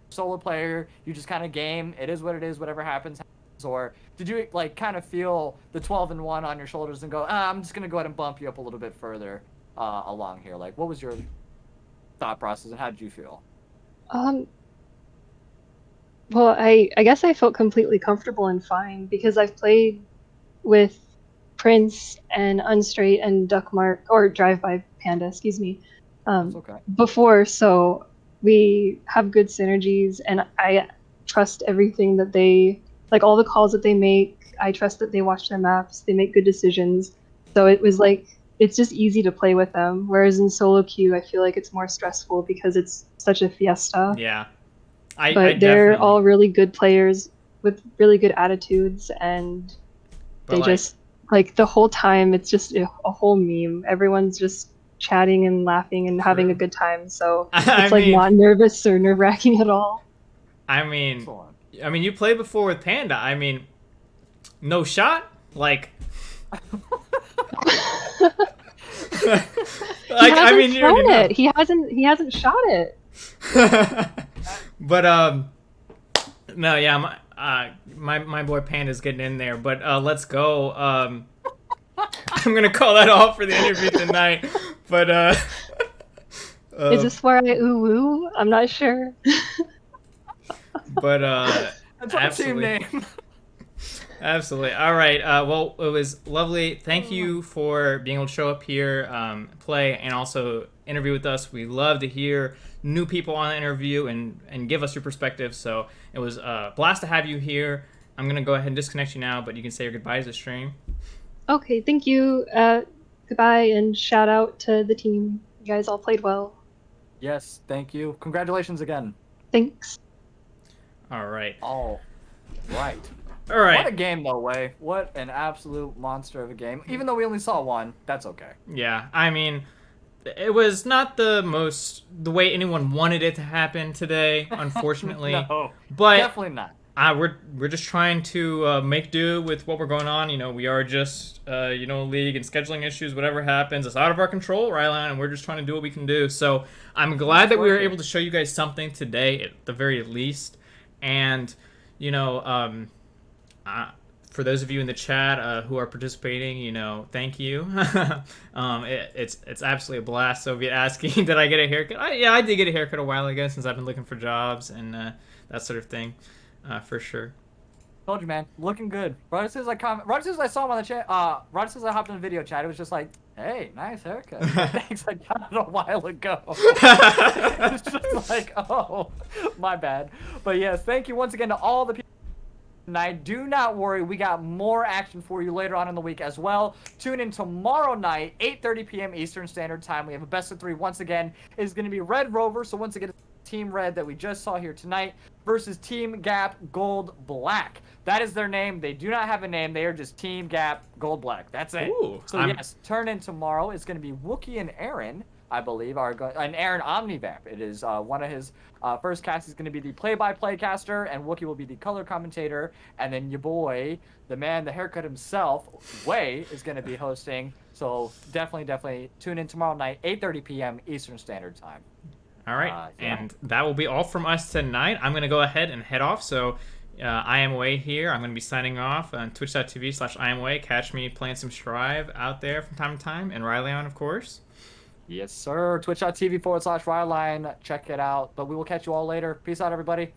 Speaker 1: solo player, you just kind of game, it is what it is, whatever happens, or did you kind of feel the 12-1 on your shoulders and go, I'm just gonna go ahead and bump you up a little bit further along here? Like, what was your thought process and how did you feel?
Speaker 3: Well, I guess I felt completely comfortable and fine because I've played with Prince and Unstraight and Duckmark, or Drive By Panda, excuse me, before, so we have good synergies, and I trust everything that they, all the calls that they make. I trust that they watch their maps, they make good decisions. So it was it's just easy to play with them. Whereas in solo queue, I feel like it's more stressful because it's such a fiesta.
Speaker 2: Yeah.
Speaker 3: But they're all really good players with really good attitudes, and they just, the whole time, it's just a whole meme. Everyone's just chatting and laughing and having a good time, so it's not nervous or nerve-wracking at all.
Speaker 2: I mean, you played before with Panda. I mean, no shot?
Speaker 3: He hasn't shot it.
Speaker 2: But no, yeah, my boy Panda's getting in there. But let's go. I'm gonna call that off for the interview tonight. But
Speaker 3: is this where I ooh? I'm not sure.
Speaker 2: But
Speaker 1: that's our team name.
Speaker 2: Absolutely. All right. Well, it was lovely. Thank you for being able to show up here, play, and also interview with us. We love to hear new people on the interview and give us your perspective. So it was a blast to have you here. I'm going to go ahead and disconnect you now, but you can say your goodbyes to stream.
Speaker 3: Okay, thank you. Goodbye, and shout out to the team. You guys all played well.
Speaker 1: Yes, thank you. Congratulations again.
Speaker 3: Thanks.
Speaker 2: All right.
Speaker 1: All right.
Speaker 2: All right.
Speaker 1: What a game, though, Way. What an absolute monster of a game. Even though we only saw one, that's okay.
Speaker 2: Yeah, I mean, it was not the way anyone wanted it to happen today, unfortunately.
Speaker 1: No,
Speaker 2: but
Speaker 1: definitely not.
Speaker 2: We're just trying to make do with what we're going on. You know, we are just league and scheduling issues. Whatever happens, it's out of our control, Rylionn, and we're just trying to do what we can do. So I'm glad that we were able to show you guys something today, at the very least. And for those of you in the chat who are participating, thank you. It's absolutely a blast. Soviet asking, did I get a haircut? I did get a haircut a while ago since I've been looking for jobs and that sort of thing, for sure.
Speaker 1: Told you, man. Looking good. Right as soon as I saw him on the chat, right as soon as I hopped in the video chat, it was just like, hey, nice haircut. Thanks, I got it a while ago. It's just like, oh, my bad. But yes, thank you once again to all the people tonight. Do not worry, we got more action for you later on in the week as well. Tune in tomorrow night, 8:30 p.m. Eastern Standard Time. We have a best of 3 once again. It's going to be Red Rover, so once again, Team Red that we just saw here tonight versus Team Gap Gold Black. That is their name. They do not have a name. They are just Team Gap Gold Black. That's it.
Speaker 2: Ooh,
Speaker 1: so yes, turn in tomorrow. It's going to be Wookie and Aaron, I believe, and Aaron Omnivamp. It is one of his first casts is going to be the play-by-play caster, and Wookie will be the color commentator. And then your boy, the man, the haircut himself, Way, is going to be hosting. So definitely tune in tomorrow night, 8:30 p.m. Eastern Standard Time.
Speaker 2: All right, and that will be all from us tonight. I'm going to go ahead and head off. So I am Way here. I'm going to be signing off on twitch.tv/IamWay. Catch me playing some Strive out there from time to time, and Rylionn, of course.
Speaker 1: Yes, sir. Twitch.tv/Rylionn. Check it out. But we will catch you all later. Peace out, everybody.